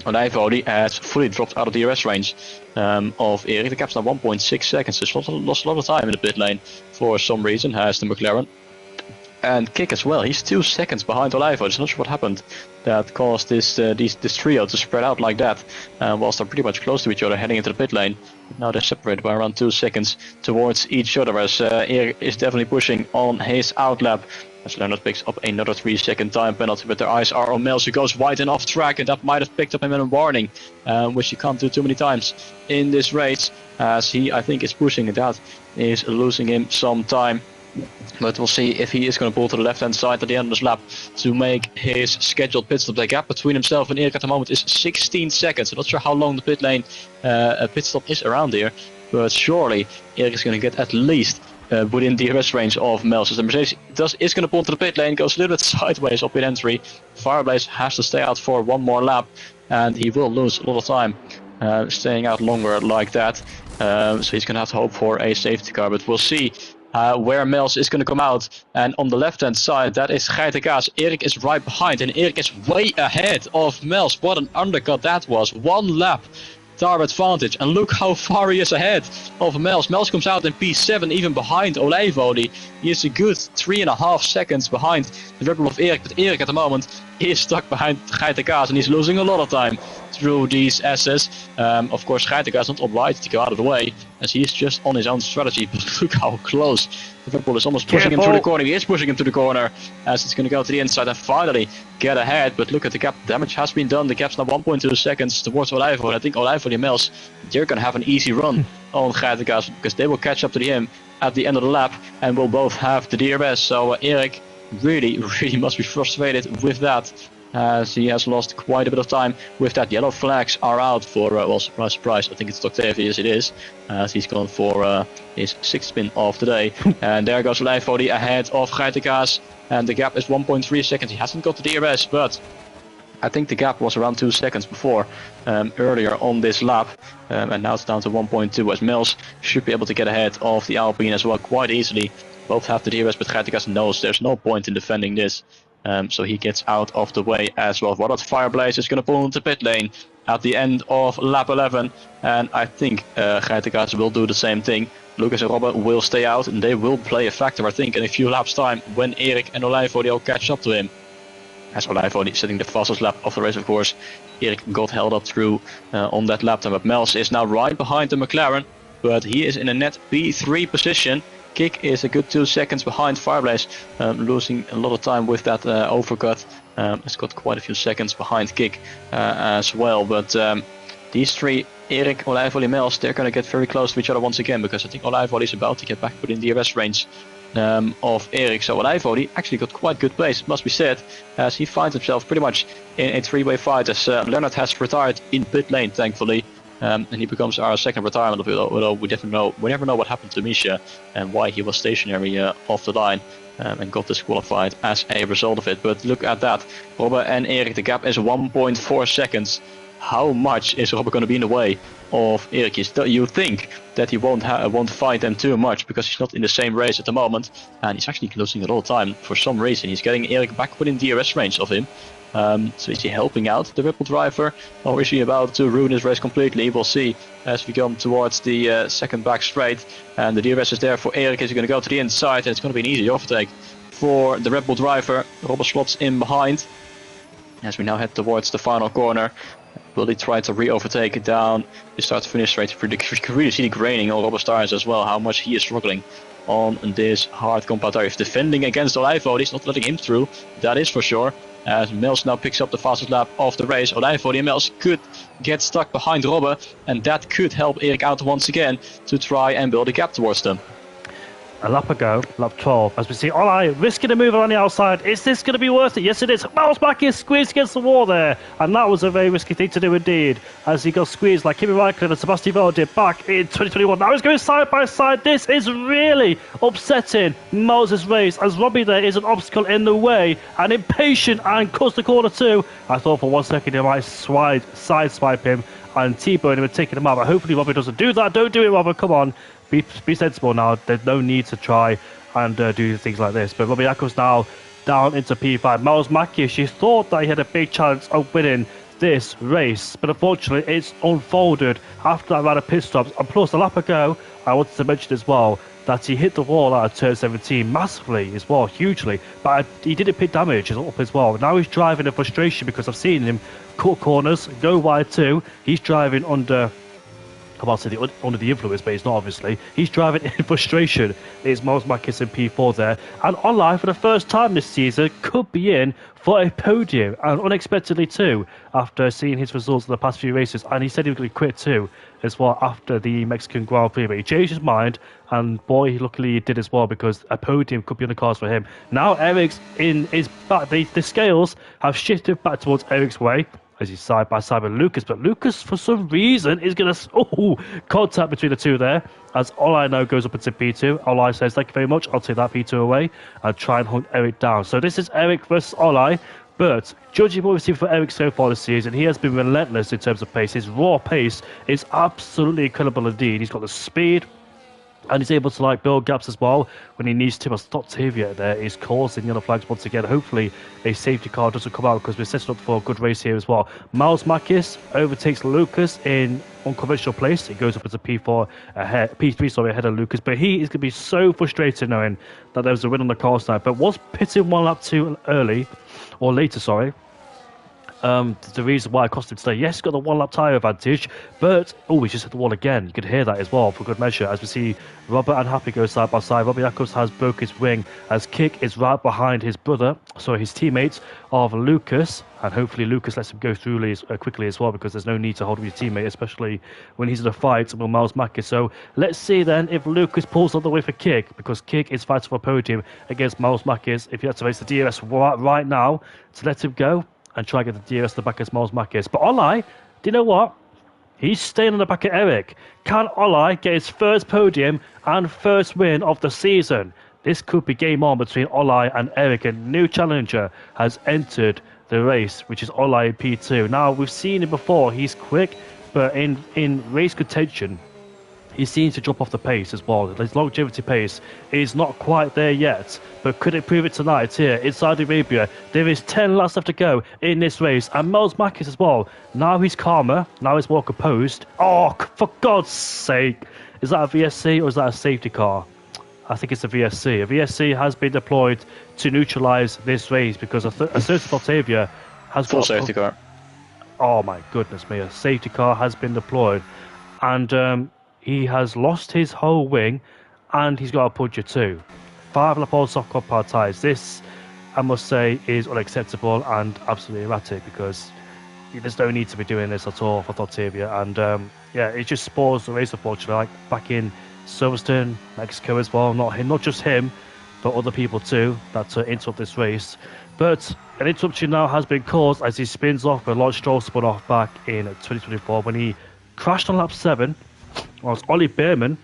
Olijvoli has fully dropped out of the DRS range of Eric. The gap's now 1.6 seconds, so he's lost a lot of time in the pit lane for some reason, has the McLaren. And Kik as well, he's 2 seconds behind Olijvoli. Just not sure what happened that caused this trio to spread out like that, whilst they're pretty much close to each other heading into the pit lane. Now they're separated by around 2 seconds towards each other, as Eric is definitely pushing on his outlap. As Leonard picks up another 3-second time penalty, but their eyes are on Mels, who goes wide and off track, and that might have picked up him in a warning, which you can't do too many times in this race, as he, I think, is pushing, and that is losing him some time. But we'll see if he is going to pull to the left-hand side at the end of this lap to make his scheduled pit stop. The gap between himself and Eric at the moment is 16 seconds. I'm not sure how long the pit lane pit stop is around here, but surely Eric is going to get at least within the DRS range of Mels. So the Mercedes is going to pull to the pit lane, goes a little bit sideways up in entry. Fireblaze has to stay out for one more lap, and he will lose a lot of time staying out longer like that. So he's going to have to hope for a safety car, but we'll see where Mels is going to come out. And on the left hand side, that is Geitekas. Eric is right behind, and Eric is way ahead of Mels. What an undercut that was. 1 lap tire advantage, and look how far he is ahead of Mels. Mels comes out in P7, even behind Olijvoli. He is a good 3.5 seconds behind the Red Bull of Eric, but Eric at the moment is stuck behind Geitekas, and he's losing a lot of time through these S's. Of course, Geitekas is not obliged to go out of the way, as he's just on his own strategy, but look how close the Red Bull is, almost pushing him through the corner. He is pushing him to the corner, as it's going to go to the inside and finally get ahead. But look at the gap, damage has been done. The gap's now 1.2 seconds towards Olijvoli. I think Olijvoli and Mels, they're going to have an easy run on Geitekas, because they will catch up to him at the end of the lap and will both have the DRS. So Eric really must be frustrated with that, as he has lost quite a bit of time with that. Yellow flags are out for, well, surprise, surprise, I think it's Toktepe, as it is, as he's gone for his 6th spin of the day. And there goes Olijvoli ahead of Geitekas, and the gap is 1.3 seconds. He hasn't got the DRS, but I think the gap was around 2 seconds before, earlier on this lap, and now it's down to 1.2, as Mels should be able to get ahead of the Alpine as well quite easily. Both have the DRS, but Geitekas knows there's no point in defending this. So he gets out of the way as well. What Fireblaze is going to pull into pit lane at the end of lap 11, and I think Geitekas will do the same thing. Lucas and Robert will stay out, and they will play a factor, I think, in a few laps time when Eric and Olijvoli all catch up to him. As Olijvoli sitting the fastest lap of the race, of course, Eric got held up through on that lap time. But Mels is now right behind the McLaren, but he is in a net P3 position. Kik is a good 2 seconds behind Fireblaze, losing a lot of time with that overcut. It's got quite a few seconds behind Kik as well. But these three, Eric, Olijvoli, Mels, they're going to get very close to each other once again, because I think Olijvoli is about to get back within the DRS range of Erik. So Olijvo actually got quite good pace, must be said, as he finds himself pretty much in a three-way fight, as Leonard has retired in pit lane, thankfully. And he becomes our second retirement, although we never know what happened to Misha and why he was stationary off the line and got disqualified as a result of it. But look at that, Robert and Erik, the gap is 1.4 seconds. How much is Robert going to be in the way of Erik? You think that he won't fight them too much because he's not in the same race at the moment, and he's actually losing a lot of time for some reason. He's getting Erik back within DRS range of him. So is he helping out the Red Bull driver, or is he about to ruin his race completely? We'll see as we come towards the second back straight, and the DRS is there for Erik. Is going to go to the inside, and it's going to be an easy overtake for the Red Bull driver. Robert slots in behind as we now head towards the final corner. Will he try to re-overtake it down the start to finish straight? You can really see the graining on Robert tires as well, how much he is struggling on this hard compound tire. If defending against Olijvo, he's not letting him through, that is for sure. As Mills now picks up the fastest lap of the race. Olijvo and Mills could get stuck behind Robert, and that could help Erik out once again to try and build a gap towards them. A lap ago, lap 12, as we see Olai risking a move on the outside. Is this going to be worth it? Yes, it is. Miles back is squeezed against the wall there, and that was a very risky thing to do indeed, as he got squeezed like Kimi Raikkonen and Sebastian Vettel did back in 2021. Now he's going side by side. This is really upsetting Moses' race, as Robbie there is an obstacle in the way, and impatient, and cuts the corner too. I thought for 1 second he might side swipe him and T-bone him and taking him out, but hopefully Robbie doesn't do that. Don't do it, Robert. Come on. Be sensible now. There's no need to try and do things like this. But Robbie Eccles now down into P5. Miles Mackey, she thought that he had a big chance of winning this race, but unfortunately it's unfolded after that round of pit stops. And plus, a lap ago, I wanted to mention as well that he hit the wall out of turn 17 massively as well, hugely. But he didn't pit damage up as well. Now he's driving in frustration because I've seen him cut corners, go wide too. He's driving under... I'm about to say under the influence, but he's not obviously. He's driving in frustration. It's Miles Mackis in P4 there. And online for the first time this season could be in for a podium, and unexpectedly too, after seeing his results in the past few races. And he said he was going to quit too as well after the Mexican Grand Prix, but he changed his mind, and boy, luckily he did as well, because a podium could be on the cards for him. Now Eric's in his back. The scales have shifted back towards Eric's way, as he's side by side with Lucas, but Lucas for some reason is going to contact between the two there, as Olai now goes up into P2. Olai says thank you very much, I'll take that P2 away and try and hunt Eric down. So this is Eric versus Olai, but judging what we've seen for Eric so far this season, he has been relentless in terms of pace. His raw pace is absolutely incredible indeed. He's got the speed, and he's able to build gaps as well when he needs to. As Octavia there is causing yellow flags once again. Hopefully a safety car doesn't come out, because we're setting up for a good race here as well. Miles Mackis overtakes Lucas in unconventional place. He goes up into P4 ahead, P3 ahead of Lucas, but he is going to be so frustrated knowing that there was a win on the car side, but was pitting 1 lap too early, or later, sorry. The reason why I cost him today. Yes, he's got the 1 lap tyre advantage, but he's just hit the wall again. You could hear that as well for good measure, as we see Robert and Happy go side by side. Robbie Jacobs has broke his wing, as Kick is right behind his teammates of Lucas, and hopefully Lucas lets him go through quickly as well, because there's no need to hold with your teammate, especially when he's in a fight with Miles Mackey. So let's see then if Lucas pulls all the way for Kick, because Kick is fighting for a podium against Miles Mackey. If he activates the DRS right now to let him go and try to get the DRS to the back as Miles Mackis. But Olai, do you know what? He's staying on the back of Eric. Can Olai get his first podium and first win of the season? This could be game on between Olai and Eric. A new challenger has entered the race, which is Olai in P2. Now, we've seen him before. He's quick, but in race contention, he seems to drop off the pace as well. His longevity pace is not quite there yet, but could it prove it tonight here in Saudi Arabia? There is 10 laps left to go in this race, and Miles Mackis as well. Now he's calmer, now he's more composed. Oh, for God's sake! Is that a VSC or is that a safety car? I think it's a VSC. A VSC has been deployed to neutralise this race, because a certain Octavia has full got safety car. Oh my goodness me! A safety car has been deployed, and he has lost his whole wing, and he's got a puncture too. 5 lap old soft compound tyres. This, I must say, is unacceptable and absolutely erratic, because there's no need to be doing this at all for Octavia. And it just spoils the race, unfortunately. Like back in Silverstone, Mexico as well. Not just him, for other people too that interrupt this race. But an interruption now has been caused as he spins off, but Lawrence Stroll spun off back in 2024 when he crashed on lap 7. Whilst Ollie Behrman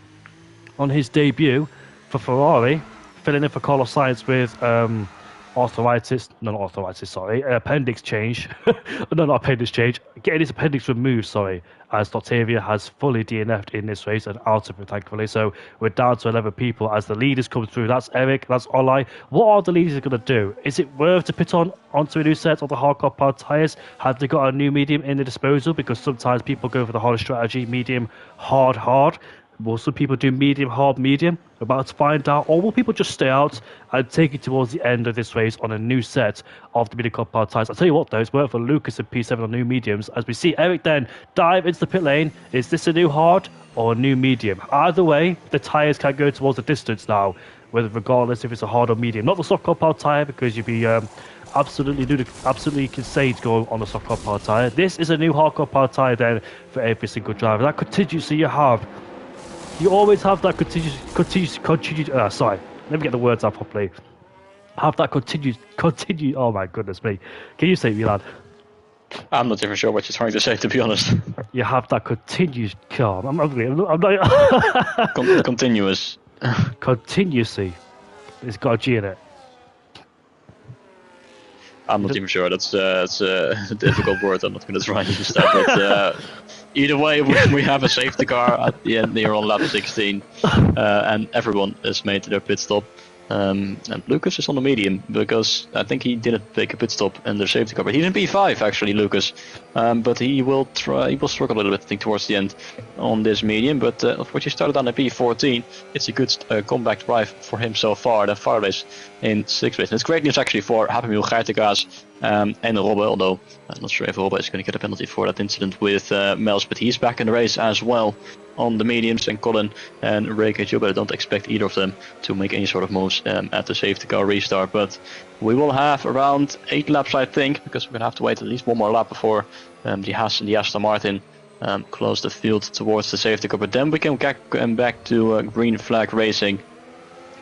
on his debut for Ferrari, filling in for Carlos Sainz with appendix change. No, not appendix change. Getting his appendix removed, sorry, as Octavia has fully DNF'd in this race and out of it, thankfully. So we're down to 11 people as the leaders come through. That's Eric, that's Olai. What are the leaders going to do? Is it worth to put onto a new set of the hardcore powered tyres? Have they got a new medium in the disposal? Because sometimes people go for the harder strategy, medium, hard. Will some people do medium, hard, medium? We're about to find out. Or will people just stay out and take it towards the end of this race on a new set of the medium powered tyres? I'll tell you what, though, it's worked for Lucas and P7 on new mediums. As we see Eric then dive into the pit lane. Is this a new hard or a new medium? Either way, the tyres can go towards the distance now, whether regardless if it's a hard or medium. Not the soft powered tyre, because you'd be absolutely insane to go on the soft powered tyre. This is a new hardcore powered tyre then for every single driver. That contingency you always have that sorry, let me get the words out properly. Have that continue. Oh my goodness me. Can you say it, Milan? I'm not even sure what you're trying to say, to be honest. You have that continuous calm. I'm not Continuous. Continuously. It's got a G in it. I'm not even sure. That's a difficult word. I'm not going to try and use that. But either way, we have a safety car at the end here on lap 16, and everyone has made their pit stop. And Lucas is on the medium because I think he didn't take a pit stop in the safety car, but he's in P5 actually, Lucas. But he will struggle a little bit, I think, towards the end on this medium. But unfortunately, started on a P14. It's a good comeback drive for him so far. The far race in 6th race. And it's great news actually for Happy Meal, Geertegaas, and Robbe. Although I'm not sure if Robbe is going to get a penalty for that incident with Mels, but he's back in the race as well on the mediums, and Colin and Rake and Joe, I don't expect either of them to make any sort of moves at the safety car restart. But we will have around 8 laps, I think, because we're going to have to wait at least one more lap before the Haas and the Aston Martin close the field towards the safety car. But then we can get back to green flag racing.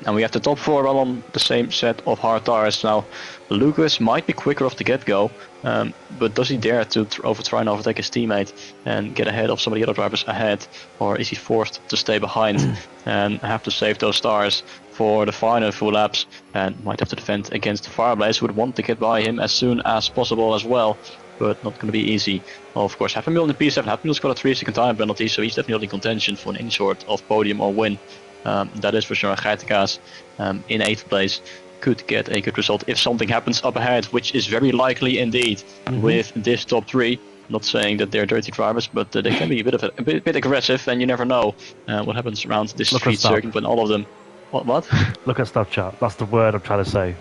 And we have the top 4 all on the same set of hard tires. Now, Lucas might be quicker off the get-go, but does he dare to try and overtake his teammate and get ahead of some of the other drivers ahead? Or is he forced to stay behind and have to save those tires for the final few laps, and might have to defend against the Fireblaze, who would want to get by him as soon as possible as well, but not going to be easy. Of course, Happy Meal in the P7. Happy Meal's got a 3-second time penalty, so he's definitely in contention for any sort of podium or win. That is for sure. Geertegaas in 8th place could get a good result if something happens up ahead, which is very likely indeed with this top 3. Not saying that they're dirty drivers, but they can be a bit aggressive, and you never know what happens around this street circuit when all of them. What? Look at stuff, chat. That's the word I'm trying to say.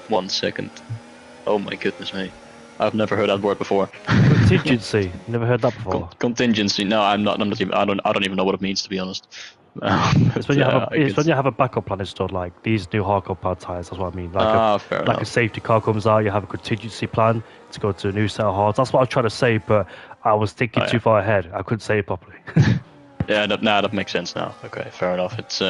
1 second. Oh my goodness me. I've never heard that word before. Contingency. Never heard that before. Contingency. No, I'm not even. I don't even know what it means, to be honest. It's when you have a backup plan installed, like these new hardcore powered tires. That's what I mean. Like a safety car comes out, you have a contingency plan to go to a new set of hards. That's what I was trying to say, but I was thinking too far ahead. I couldn't say it properly. Yeah, that makes sense now. Okay, fair enough. It's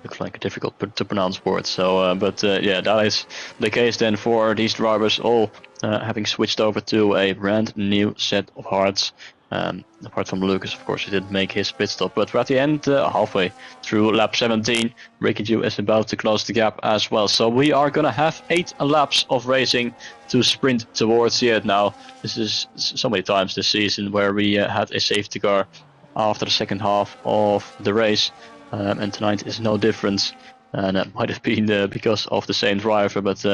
looks like a difficult to pronounce word. So, yeah, that is the case then for these drivers, all having switched over to a brand new set of hards. Apart from Lucas, of course, he didn't make his pit stop. But we're at the end, halfway through lap 17. Ricky Dew is about to close the gap as well. So we are going to have 8 laps of racing to sprint towards the end now. This is so many times this season where we had a safety car after the second half of the race. And tonight is no difference. And that might have been because of the same driver, but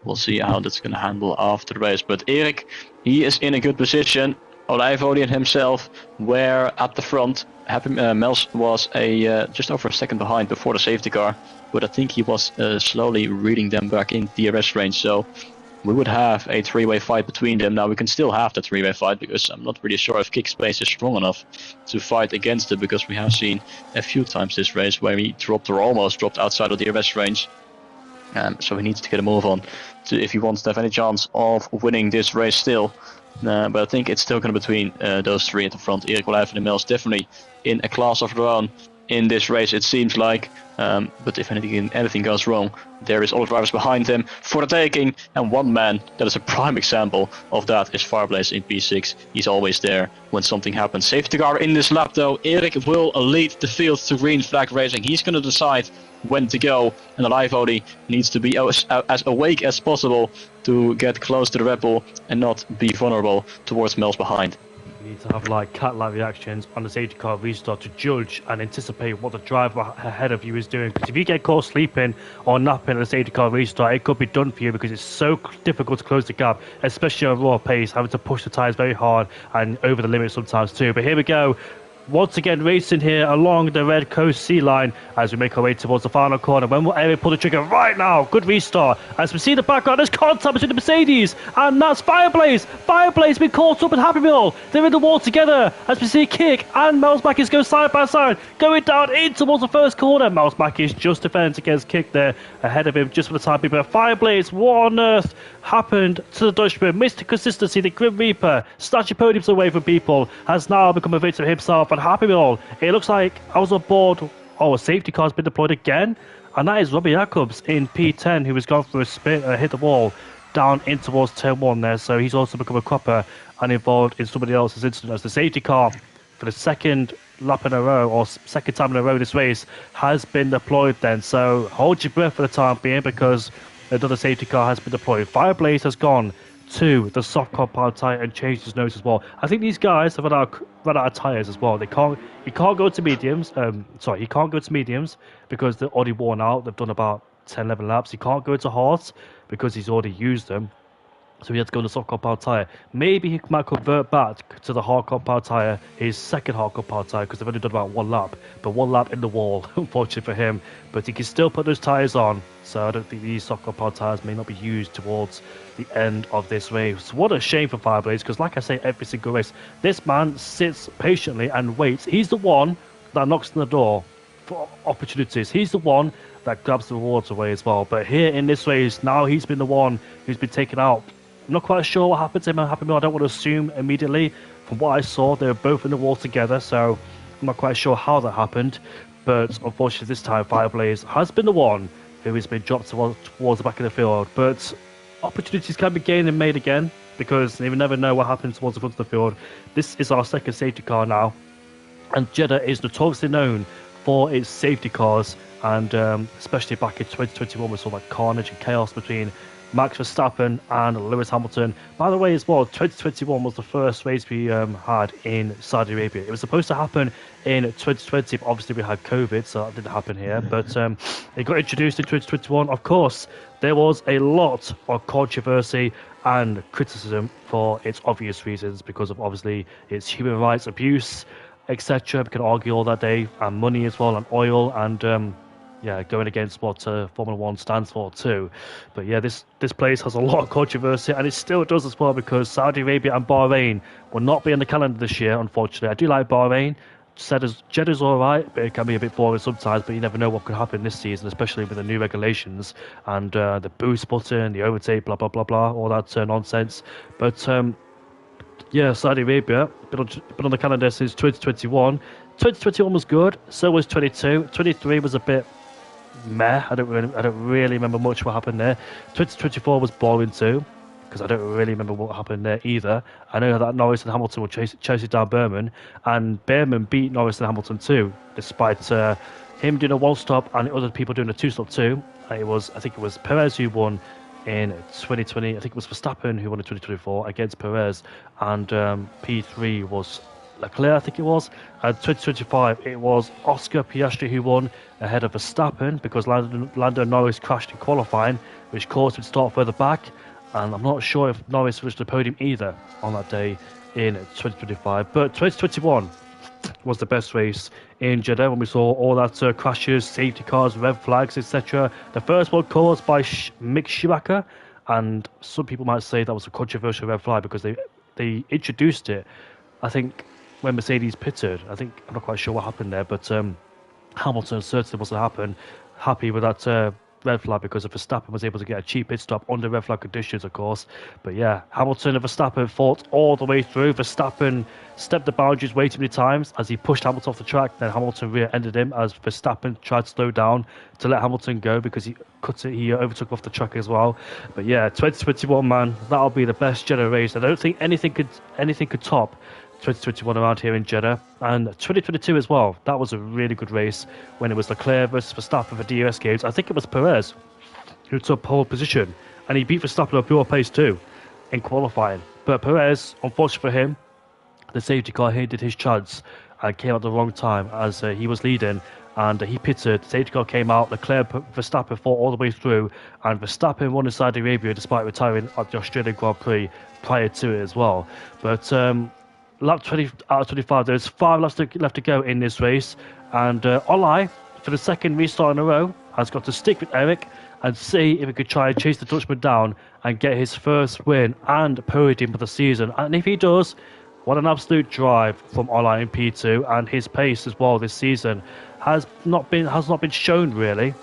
we'll see how that's going to handle after the race. But Erik, he is in a good position. Olijvodian himself were at the front. Mels was just over a second behind before the safety car, but I think he was slowly reading them back in DRS range. So we would have a 3-way fight between them. Now we can still have that 3-way fight because I'm not really sure if Kickspace is strong enough to fight against it, because we have seen a few times this race where he dropped or almost dropped outside of the DRS range. So he needs to get a move on if he wants to have any chance of winning this race still. But I think it's still going to be between those 3 at the front. Erik Olijvodian and Mels definitely in a class of their own. in this race, it seems like. But if anything goes wrong, there is all drivers behind him for the taking, and one man that is a prime example of that is Fireblaze in P6. He's always there when something happens. Safety car in this lap though. Erik will lead the field to green flag racing. He's going to decide when to go, and the live Audi needs to be as awake as possible to get close to the Red Bull and not be vulnerable towards Mel's behind. You need to have like cat-like reactions on the safety car restart to judge and anticipate what the driver ahead of you is doing. Because if you get caught sleeping or napping at the safety car restart, it could be done for you because it's so difficult to close the gap, especially on raw pace, having to push the tyres very hard and over the limit sometimes too. But here we go. Once again racing here along the red coast sea line as we make our way towards the final corner. When will Erik pull the trigger right now? Good restart. As we see the background, there's contact between the Mercedes, and that's Fireblaze. Fireblaze been caught up with Happy Meal. They're in the wall together as we see Kick and Mel's Mackies go side by side, going down in towards the first corner. Mel's Mackies just defends against Kick there ahead of him just for the time being. But Fireblaze, what on earth happened to the Dutchman? Mr. Consistency, the Grim Reaper, snatching podiums away from people, has now become a victim himself. And Happy Meal, it looks like I was on board. Oh, a safety car's been deployed again, and that is Robbie Jacobs in P10, who has gone for a spin and hit the wall down in towards turn 1 there. So he's also become a cropper and involved in somebody else's incident as the safety car for the second lap in a row, or second time in a row this race, has been deployed then. So hold your breath for the time being because another safety car has been deployed. Fireblaze has gone to the soft compound tyre and changed his nose as well. I think these guys have run out of tyres as well. He can't go to mediums. He can't go to mediums because they're already worn out. They've done about 10, 11 laps. He can't go to hards because he's already used them. So he had to go on the soft compound tyre. Maybe he might convert back to the hard compound tyre, his second hard compound tyre, because they've only done about 1 lap. But 1 lap in the wall, unfortunately for him. But he can still put those tyres on. So I don't think these soft compound tyres may not be used towards the end of this race. What a shame for Fireblaze, because like I say, every single race, this man sits patiently and waits. He's the one that knocks on the door for opportunities. He's the one that grabs the rewards away as well. But here in this race, now he's been the one who's been taken out. I'm not quite sure what happened to him and Happy Meal. I don't want to assume immediately. From what I saw, they were both in the wall together, so I'm not quite sure how that happened. But unfortunately, this time, Fireblaze has been the one who has been dropped towards the back of the field. But opportunities can be gained and made again because you never know what happens towards the front of the field. This is our second safety car now, and Jeddah is notoriously known for its safety cars, and especially back in 2021, we saw that carnage and chaos between Max Verstappen and Lewis Hamilton. By the way, as well, 2021 was the first race we had in Saudi Arabia. It was supposed to happen in 2020, but obviously we had COVID, so that didn't happen here. But it got introduced in 2021. Of course, there was a lot of controversy and criticism for its obvious reasons, because of obviously its human rights abuse, etc. We can argue all that day, and money as well, and oil, and going against what Formula 1 stands for too. But yeah, this place has a lot of controversy, and it still does as well, because Saudi Arabia and Bahrain will not be on the calendar this year, unfortunately. I do like Bahrain. Jeddah's alright, but it can be a bit boring sometimes, but you never know what could happen this season, especially with the new regulations and the boost button, the overtake, blah, blah, blah, blah, all that nonsense. But Saudi Arabia, been on the calendar since 2021. 2021 was good, so was 22. 23 was a bit meh. I don't really remember much what happened there. 2024 was boring too, because I don't really remember what happened there either. I know that Norris and Hamilton were chasing down Berman, and Berman beat Norris and Hamilton too, despite him doing a one-stop and other people doing a two-stop too. I think it was Perez who won in 2020. I think it was Verstappen who won in 2024 against Perez, and P3 was Leclerc, I think it was. And 2025, it was Oscar Piastri who won ahead of Verstappen, because Lando Norris crashed in qualifying, which caused him to start further back. And I'm not sure if Norris reached the podium either on that day in 2025. But 2021 was the best race in Jeddah, when we saw all that crashes, safety cars, red flags, etc. The first one caused by Mick Schumacher, and some people might say that was a controversial red flag because they introduced it, I think, when Mercedes pitted. I'm not quite sure what happened there, but Hamilton certainly wasn't happy with that red flag because of Verstappen was able to get a cheap pit stop under red flag conditions, of course. But yeah, Hamilton and Verstappen fought all the way through. Verstappen stepped the boundaries way too many times as he pushed Hamilton off the track. Then Hamilton rear-ended him as Verstappen tried to slow down to let Hamilton go because he overtook off the track as well. But yeah, 2021, man, that'll be the best Jeddah race. I don't think anything could top 2021 around here in Jeddah, and 2022 as well. That was a really good race when it was Leclerc versus Verstappen for DRS games. I think it was Perez who took pole position, and he beat Verstappen on pure pace too in qualifying. But Perez, unfortunately for him, the safety car hindered his chance and came at the wrong time as he was leading, and he pitted. The safety car came out. Leclerc, Verstappen fought all the way through, and Verstappen won in Saudi Arabia despite retiring at the Australian Grand Prix prior to it as well. But lap 20 out of 25, there's 5 laps left to go in this race, and Olai, for the second restart in a row, has got to stick with Eric and see if he could try and chase the Dutchman down and get his first win and podium for the season. And if he does, what an absolute drive from Olai in P2, and his pace as well this season has not been shown really.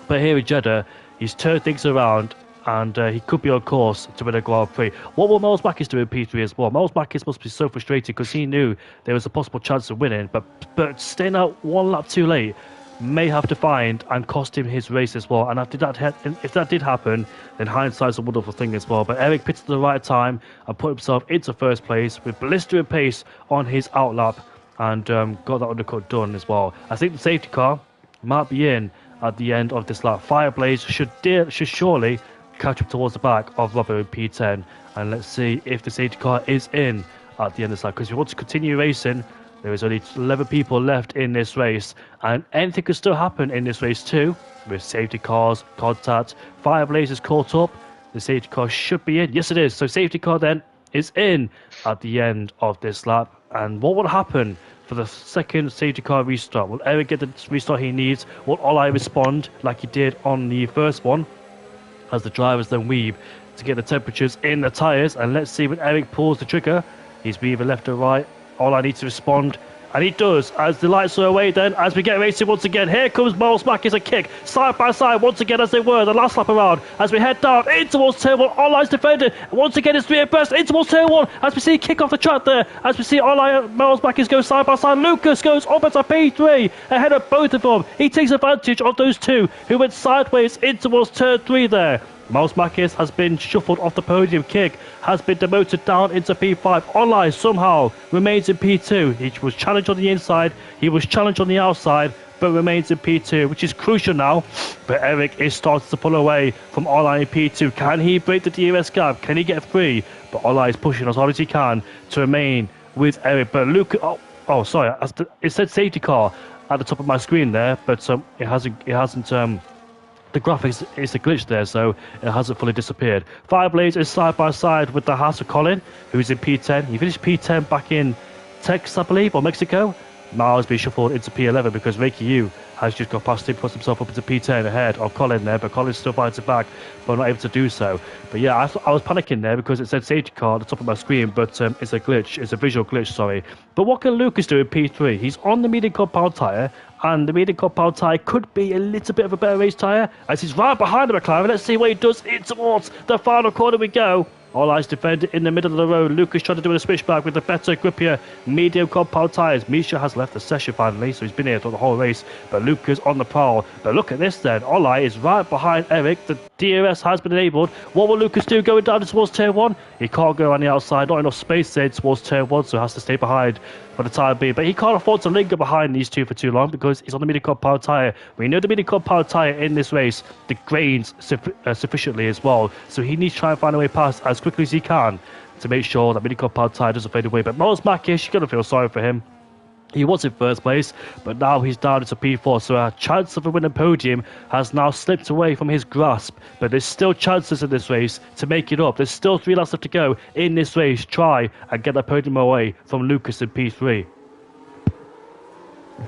But here in Jeddah, he's turned things around, and he could be on course to win a Grand Prix. What will Miles Mackis do in P3 as well? Miles Mackis must be so frustrated because he knew there was a possible chance of winning, but staying out 1 lap too late may have to find and cost him his race as well. And if that did happen, then hindsight's a wonderful thing as well. But Eric pitted at the right time and put himself into first place with blistering pace on his outlap, and got that undercut done as well. I think the safety car might be in at the end of this lap. Fireblaze should surely catch up towards the back of Robert in P10, and let's see if the safety car is in at the end of this lap, because if you want to continue racing, there is only 11 people left in this race, and anything could still happen in this race too, with safety cars, contact. Fireblaze is caught up. The safety car should be in. Yes, it is. So safety car then is in at the end of this lap. And what will happen for the second safety car restart? Will Eric get the restart he needs? Will Olai respond like he did on the first one, as the drivers then weave to get the temperatures in the tyres? And let's see when Eric pulls the trigger. He's weaving left or right. Olai needs to respond, and he does, as the lights are away then, as we get racing once again. Here comes Miles Mackis, a kick, side by side once again as they were the last lap around, as we head down in towards turn 1. Olai's defending, once again it's 3 abreast in towards turn 1, as we see kick off the track there, as we see Olai and Miles Mackis go side by side. Lucas goes up into P3, ahead of both of them. He takes advantage of those two who went sideways in towards turn 3 there. Miles Mackis has been shuffled off the podium. Kick has been demoted down into P5. Olai somehow remains in P2. He was challenged on the inside, he was challenged on the outside, but remains in P2, which is crucial now. But Eric is starting to pull away from Olai in P2. Can he break the DRS gap? Can he get free? But Olai is pushing as hard as he can to remain with Eric. But Luke, sorry, it said safety car at the top of my screen there, but it hasn't. The graphics is a glitch there, so it hasn't fully disappeared. Fireblaze is side by side with the Haas of Colin, who's in P10. He finished P10 back in Texas, I believe, or Mexico. Now has been shuffled into P11 because Reiki Yu has just got past him, puts himself up into P10 ahead of Colin there, but Colin still finds it back, but not able to do so. But yeah, I was panicking there because it said safety car at the top of my screen, but it's a glitch, it's a visual glitch, sorry. But what can Lucas do in P3? He's on the medium compound tyre, and the medium compound tyre could be a little bit of a better race tyre, as he's right behind the McLaren. Let's see what he does in towards the final corner we go. All eyes defended in the middle of the road. Lucas trying to do a switchback with the better, grippier, medium compound tyres. Misha has left the session finally, so he's been here through the whole race. But Lucas on the prowl. But look at this then. Olai is right behind Eric. The DRS has been enabled. What will Lucas do going down towards turn 1? He can't go on the outside. Not enough space there towards turn 1, so he has to stay behind for the time being. But he can't afford to linger behind these two for too long because he's on the medium compound tyre. We know the medium compound tyre in this race degrades sufficiently as well. So he needs to try and find a way past as quickly as he can to make sure that medium compound tyre doesn't fade away. But Miles Mackis, you're going to feel sorry for him. He was in first place, but now he's down into P4, so our chance of a winning podium has now slipped away from his grasp. But there's still chances in this race to make it up. There's still 3 laps left to go in this race. Try and get that podium away from Lucas in P3.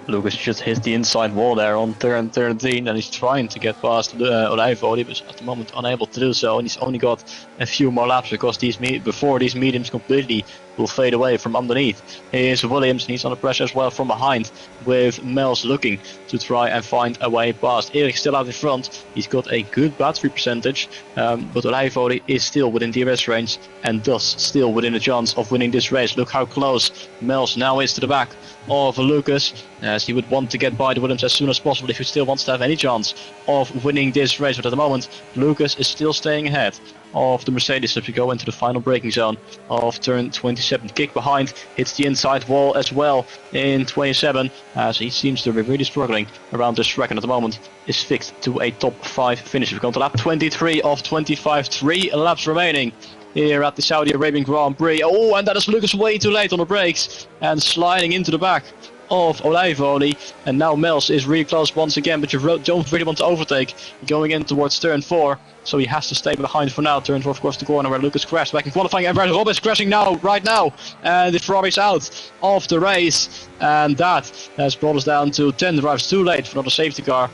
Lucas just hits the inside wall there on turn 13, and he's trying to get past Olijvo, but at the moment unable to do so, and he's only got a few more laps because before these mediums completely will fade away from underneath. Here's Williams, and he's under pressure as well from behind, with Mels looking to try and find a way past. Erik still out in front. He's got a good battery percentage, but Olijvoli is still within DRS range and thus still within a chance of winning this race. Look how close Mels now is to the back of Lucas, as he would want to get by the Williams as soon as possible if he still wants to have any chance of winning this race. But at the moment, Lucas is still staying ahead of the Mercedes as we go into the final braking zone of turn 27. Kick behind, hits the inside wall as well in 27, as he seems to be really struggling around this track, and at the moment is fixed to a top 5 finish. We've gone to lap 23 of 25, 3 laps remaining here at the Saudi Arabian Grand Prix. Oh, and that is Lucas way too late on the brakes and sliding into the back of Olijvoli, and now Mels is really close once again, but you don't really want to overtake going in towards turn 4, so he has to stay behind for now. Turn 4, of course, the corner where Lucas crashed back in qualifying, and Rob is crashing now, right now, and the Ferrari's out of the race, and that has brought us down to 10 drivers too late for another safety car.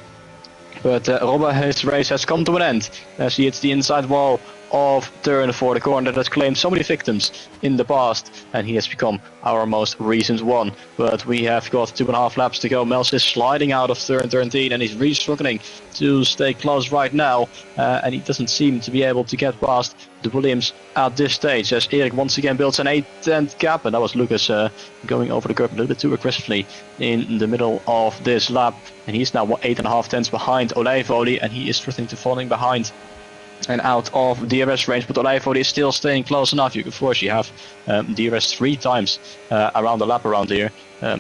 But Robert, his race has come to an end as he hits the inside wall of turn 4, the corner that has claimed so many victims in the past, and he has become our most recent one. But we have got 2.5 laps to go. Mels is sliding out of turn 13, and he's really struggling to stay close right now, and he doesn't seem to be able to get past the Williams at this stage, as Erik once again builds an 8-10 gap, and that was Lucas going over the curb a little bit too aggressively in the middle of this lap, and he's now 8.5 tenths behind Olijvoli, and he is struggling to falling behind and out of DRS range, but Olijvoli is still staying close enough. You can force you have DRS 3 times around the lap around here,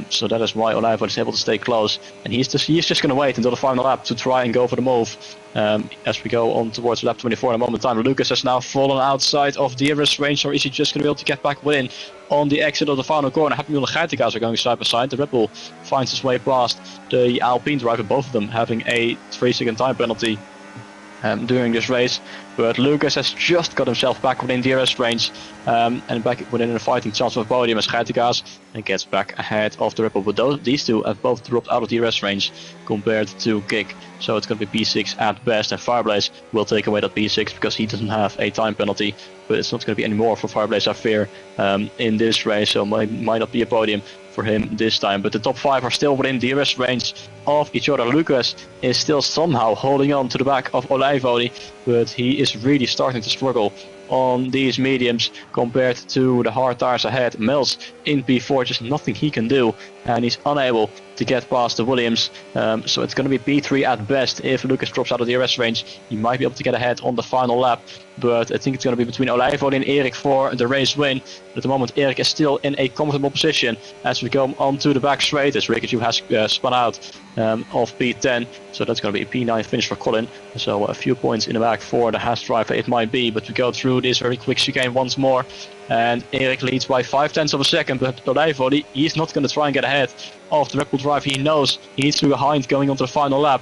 so that is why Olijvoli is able to stay close, and he's just going to wait until the final lap to try and go for the move as we go on towards lap 24 in a moment time. Lucas has now fallen outside of DRS range, or is he just going to be able to get back within on the exit of the final corner? Happy Mule and Geitenkaas are going side by side. The Red Bull finds his way past the Alpine driver, both of them having a 3-second time penalty during this race, but Lucas has just got himself back within DRS range and back within a fighting chance of a podium as Geitenkaas, and gets back ahead of the Red Bull. But these two have both dropped out of DRS range compared to Kick, so it's going to be P6 at best, and Fireblaze will take away that P6 because he doesn't have a time penalty, but it's not going to be any more for Fireblaze, I fear, in this race, so might not be a podium for him this time. But the top 5 are still within DRS range of each other. Lucas is still somehow holding on to the back of Olijvoli, but he is really starting to struggle on these mediums compared to the hard tires ahead. Mels in P4, just nothing he can do, and he's unable to get past the Williams, so it's going to be P3 at best. If Lucas drops out of the DRS range, he might be able to get ahead on the final lap, but I think it's going to be between Olijvoli and Erik for the race win. But at the moment, Erik is still in a comfortable position as we go onto the back straight, as Rickachu has spun out of P10, so that's going to be a P9 finish for Colin, so a few points in the back for the Haas driver it might be. But we go through this very quick chicane once more, and Erik leads by 0.5 of a second, but Olijvoli, he's not going to try and get ahead of the Red Bull driver. He knows he needs to go behind going onto the final lap,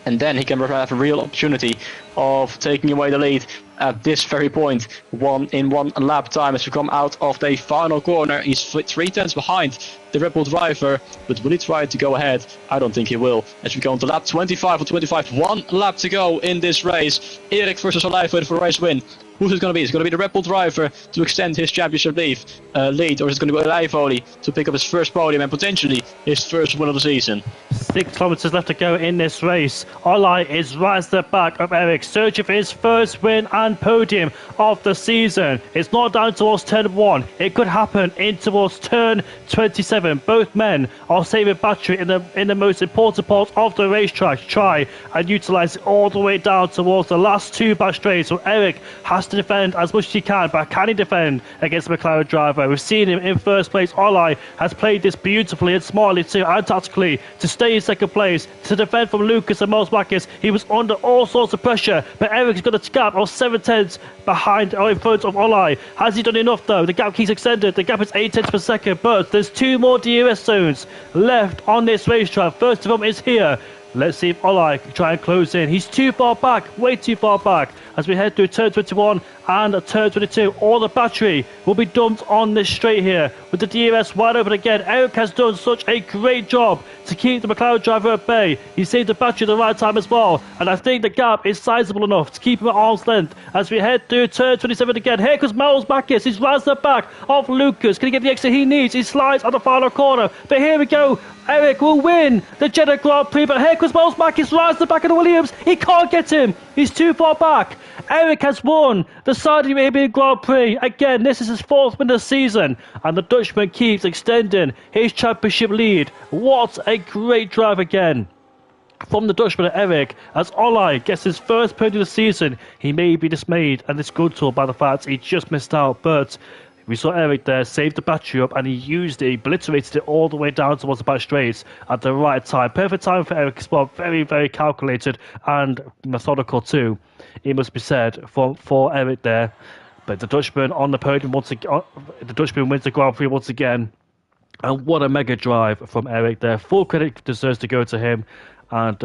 and then he can have a real opportunity of taking away the lead at this very point, in one lap time. As we come out of the final corner, he's 3 tenths behind the Red Bull driver, but will he try to go ahead? I don't think he will. As we go on to lap 25 or 25, 1 lap to go in this race. Erik versus Olijvoli for a race win. Who's it going to be? Is it going to be the Red Bull driver to extend his championship lead, or is it going to be Olijvoli to pick up his first podium and potentially his first win of the season? 6 kilometers left to go in this race. Olij is right at the back of Erik, searching for his first win and podium of the season. It's not down towards turn 1. It could happen in towards turn 27. Both men are saving battery in the most important part of the racetrack to try and utilize it all the way down towards the last 2 back straights. So Erik has to defend as much as he can, but can he defend against the McLaren driver? We've seen him in first place. Olij has played this beautifully and smartly too, and tactically, to stay in second place, to defend from Lucas and Mels Backus. He was under all sorts of pressure, but Erik's got a gap of 7 tenths behind or in front of Olij. Has he done enough though? The gap keeps extended. The gap is 8 tenths per second, but there's 2 more DRS zones left on this racetrack. First of them is here. Let's see if Olai can try and close in. He's too far back, way too far back. As we head through turn 21 and turn 22, all the battery will be dumped on this straight here. With the DRS wide open again, Eric has done such a great job to keep the McLaren driver at bay. He saved the battery at the right time as well. And I think the gap is sizable enough to keep him at arm's length. As we head through turn 27 again, here comes Miles Backus. He's right at the back of Lucas. Can he get the exit he needs? He slides on the final corner. But here we go. Eric will win the Jeddah Grand Prix, but here comes Miles Backus right at the back of the Williams. He can't get him. He's too far back. Eric has won the Saudi Arabian Grand Prix. Again, this is his 4th win of the season, and the Dutchman keeps extending his championship lead. What a great drive again from the Dutchman, Eric. As Olai gets his first podium of the season, he may be dismayed and disgruntled by the fact he just missed out, but we saw Eric there save the battery up, and he used it, he obliterated it all the way down towards the back straights at the right time. Perfect time for Eric as well. Very, very calculated and methodical too, it must be said, for Eric there. But the Dutchman on the podium once again. The Dutchman wins the Grand Prix once again. And what a mega drive from Eric there. Full credit deserves to go to him. And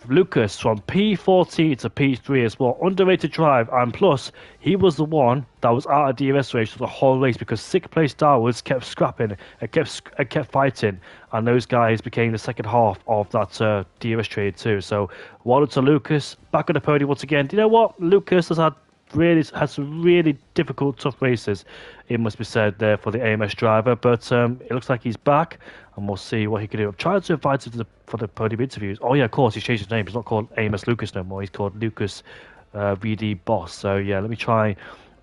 Lucas from P14 to P3 as well. Underrated drive. And plus, he was the one that was out of DRS race for the whole race because 6th place Darwoods kept scrapping and kept fighting. And those guys became the second half of that DRS trade too. So, well done to Lucas. Back on the podium once again. Do you know what? Lucas has some really difficult, tough races, it must be said, there for the AMS driver. But it looks like he's back, and we'll see what he can do. I'm trying to invite him for the podium interviews. Oh, yeah, of course, he's changed his name. He's not called AMS Lucas no more. He's called Lucas VD Boss. So, yeah, let me try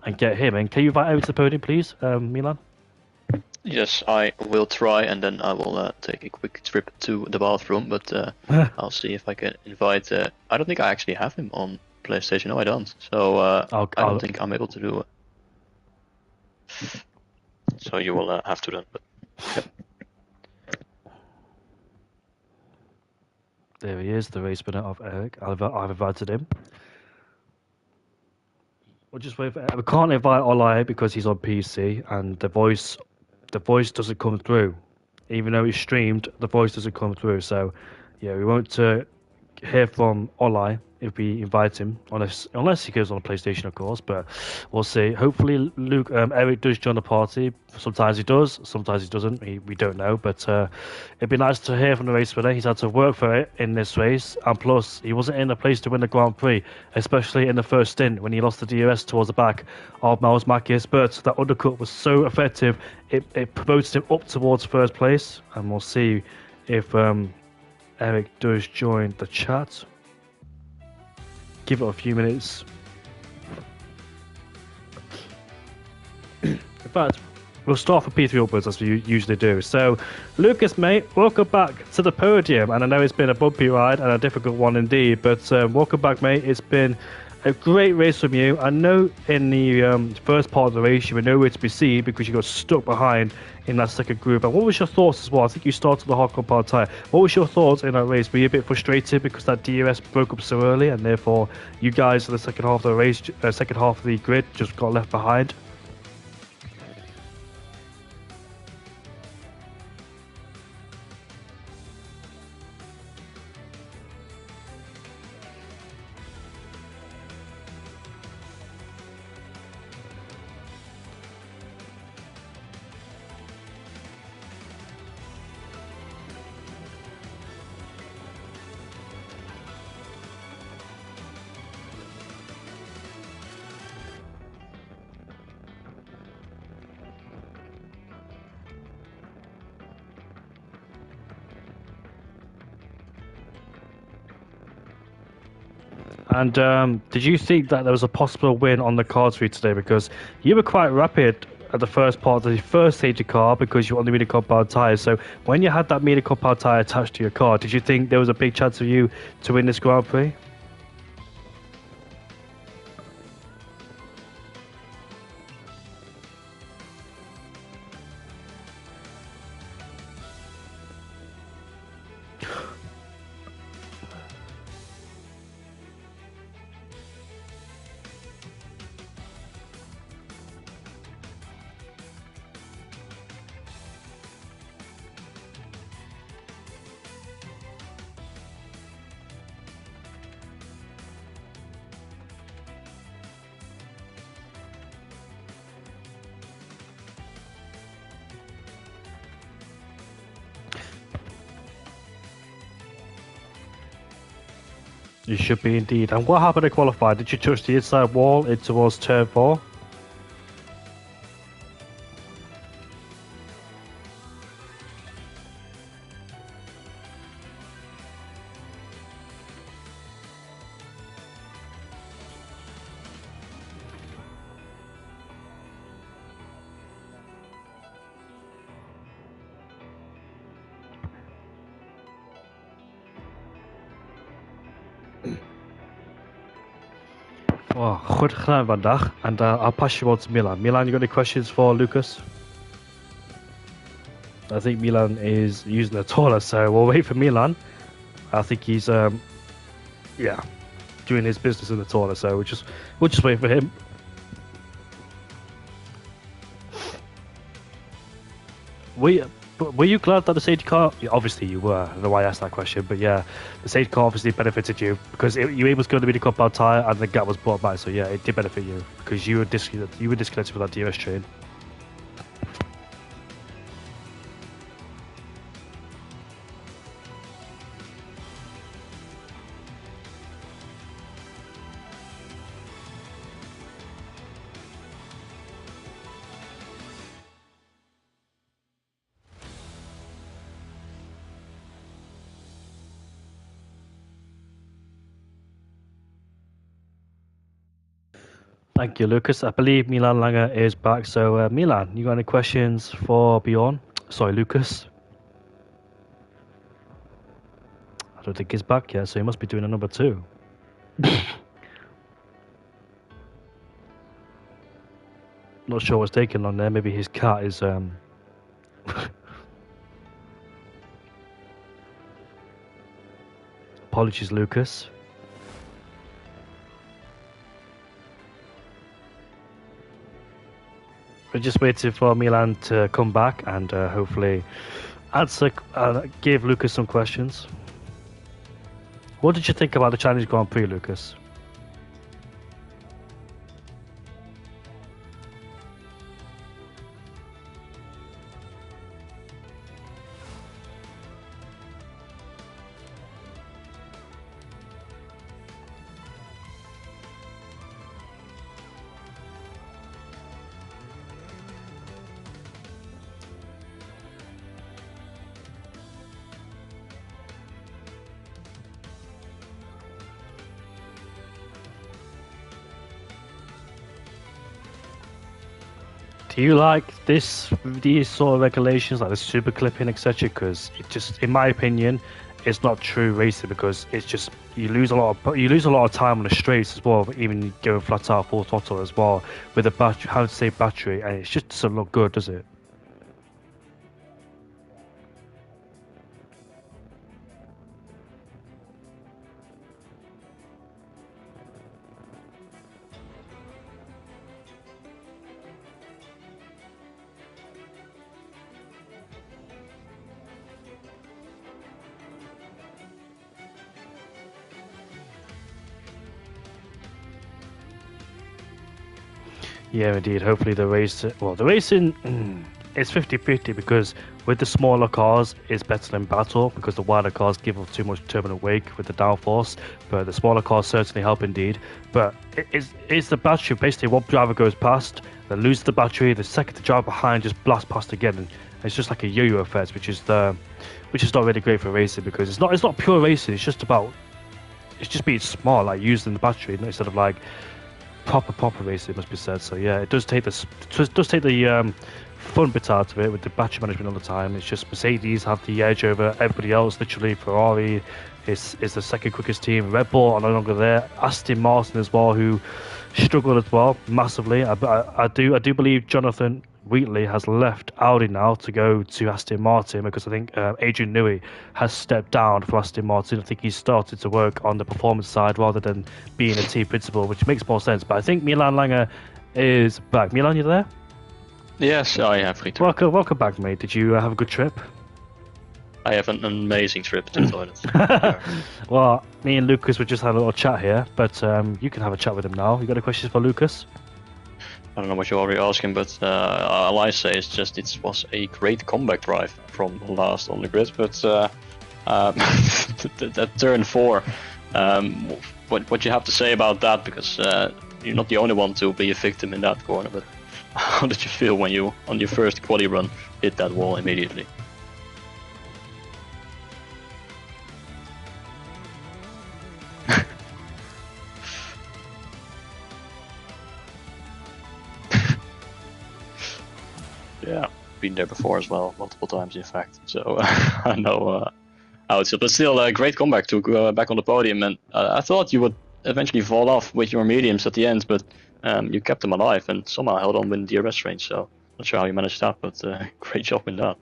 and get him in. Can you invite him to the podium, please, Milan? Yes, I will try, and then I will take a quick trip to the bathroom. But I'll see if I can invite... I don't think I actually have him on PlayStation. No, I don't. So I don't think I'm able to do it. So you will have to then. But yep. There he is, the race winner of Eric. I've invited him. We'll just wait for. We can't invite Olai because he's on PC, and the voice doesn't come through. Even though it's streamed, the voice doesn't come through. So yeah, we won't hear from Olai if we invite him, unless he goes on a PlayStation, of course. But we'll see. Hopefully, Eric does join the party. Sometimes he does, sometimes he doesn't. We don't know. But it'd be nice to hear from the race winner. He's had to work for it in this race, and plus, he wasn't in a place to win the Grand Prix, especially in the first stint when he lost the DRS towards the back of Miles Backus. But that undercut was so effective, it promoted him up towards first place, and we'll see if Eric does join the chat. Give it a few minutes. In fact, we'll start for P3 upwards as we usually do. So, Lucas, mate, welcome back to the podium. And I know it's been a bumpy ride and a difficult one indeed, but welcome back, mate. It's been a great race from you. I know in the first part of the race you were nowhere to be seen because you got stuck behind in that second group. And what was your thoughts as well? I think you started the hard compound tyre. What was your thoughts in that race? Were you a bit frustrated because that DRS broke up so early and therefore you guys in the second half of the race, second half of the grid, just got left behind? And did you think that there was a possible win on the cards for you today? Because you were quite rapid at the first part of the first stage of car because you were on the medium compound tyre. So when you had that medium compound tyre attached to your car, did you think there was a big chance for you to win this Grand Prix? You should be indeed. And what happened to qualify? Did you touch the inside wall in towards turn 4? Oh, goed gedaan vandaag. And I'll pass you on to Milan. Milan, you got any questions for Lucas? I think Milan is using the taller, so we'll wait for Milan. I think he's, yeah, doing his business in the taller, so we'll just wait for him. Were you glad that the safety car? Yeah, obviously you were. I don't know why I asked that question, but yeah, the safety car obviously benefited you because you were able to go to the mini compound tyre and the gap was brought back. So yeah, it did benefit you because you were disconnected from that DRS train. Thank you, Lucas. I believe Milan Langer is back. So Milan, you got any questions for Bjorn? Sorry, Lucas. I don't think he's back yet, so he must be doing a number 2. Not sure what's taking on there. Maybe his cat is Apologies, Lucas. We're just waiting for Milan to come back and hopefully give Lucas some questions. What did you think about the Chinese Grand Prix, Lucas? Do you like these sort of regulations, like the super clipping, etc.? Because it just, in my opinion, it's not true racing because it's just you lose a lot of time on the straights as well, even going flat out full throttle as well with the battery, how to say battery, and it just doesn't look good, does it? Yeah, indeed. Hopefully the racing, it's 50-50 because with the smaller cars, it's better than battle because the wider cars give off too much turbulent wake with the downforce. But the smaller cars certainly help indeed. But it's the battery. Basically, one driver goes past, then loses the battery. The second the driver behind just blasts past again, and it's just like a yo-yo effect, which is not really great for racing because it's not pure racing. It's just being smart, like using the battery instead of like proper race, it must be said. So yeah, it does take the fun bit out of it with the battery management all the time. It's just Mercedes have the edge over everybody else. Literally, Ferrari is the second quickest team. Red Bull are no longer there. Aston Martin as well, who struggled as well massively. I do believe Jonathan Wheatley has left Audi now to go to Aston Martin because I think Adrian Newey has stepped down for Aston Martin. I think he's started to work on the performance side rather than being a team principal, which makes more sense. But I think Milan Langer is back. Milan, you there? Yes, I have returned. Welcome back, mate. Did you have a good trip? I have an amazing trip to the toilet. Well, me and Lucas were just having a little chat here, but you can have a chat with him now. You got any questions for Lucas? I don't know what you already asking, but all I say is just it was a great comeback drive from last on the grid. But at turn 4, What you have to say about that? Because you're not the only one to be a victim in that corner. But how did you feel when you, on your first quali run, hit that wall immediately? Yeah, been there before as well, multiple times in fact. So I know how it's. But still, a great comeback to go back on the podium. And I thought you would eventually fall off with your mediums at the end, but you kept them alive and somehow held on within the DRS range. So not sure how you managed that, but great job in that.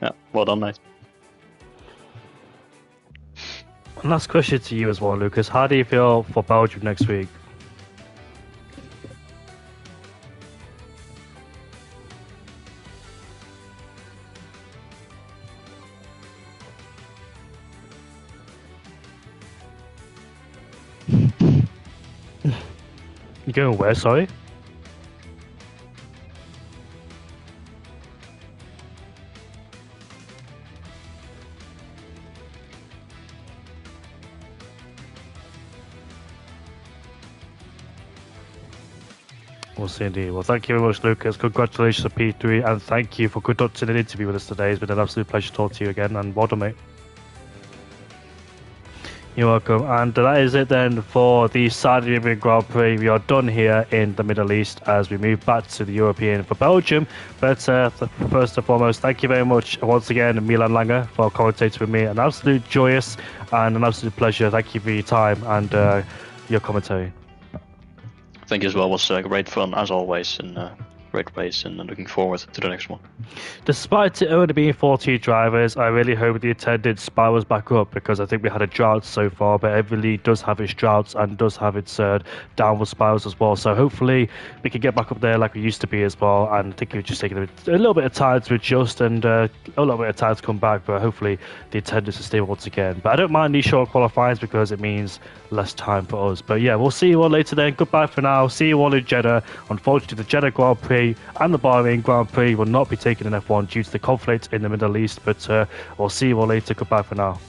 Yeah, well done, mate. Last question to you as well, Lucas. How do you feel for Belgium next week? You going where, sorry? We'll see indeed. Well, thank you very much, Lucas. Congratulations on P3, and thank you for conducting an interview with us today. It's been an absolute pleasure to talk to you again, and well done, mate. You're welcome. And that is it then for the Saudi Arabian Grand Prix. We are done here in the Middle East as we move back to the European for Belgium. But first and foremost, thank you very much once again, Milan Langer, for commentating with me. An absolute joyous and an absolute pleasure. Thank you for your time and your commentary. Thank you as well. It was great fun as always, and great race, and looking forward to the next one. Despite it only being 14 drivers, I really hope the attendance spirals back up, because I think we had a drought so far, but every league does have its droughts and does have its downward spirals as well. So hopefully we can get back up there like we used to be as well, and I think it's just taking a little bit of time to adjust and a little bit of time to come back, but hopefully the attendance is stable once again. But I don't mind these short qualifiers because it means less time for us. But yeah, we'll see you all later then. Goodbye for now. See you all in Jeddah. Unfortunately, the Jeddah Grand Prix and the Bahrain Grand Prix will not be taken in F1 due to the conflict in the Middle East, but we'll see you all later. Goodbye for now.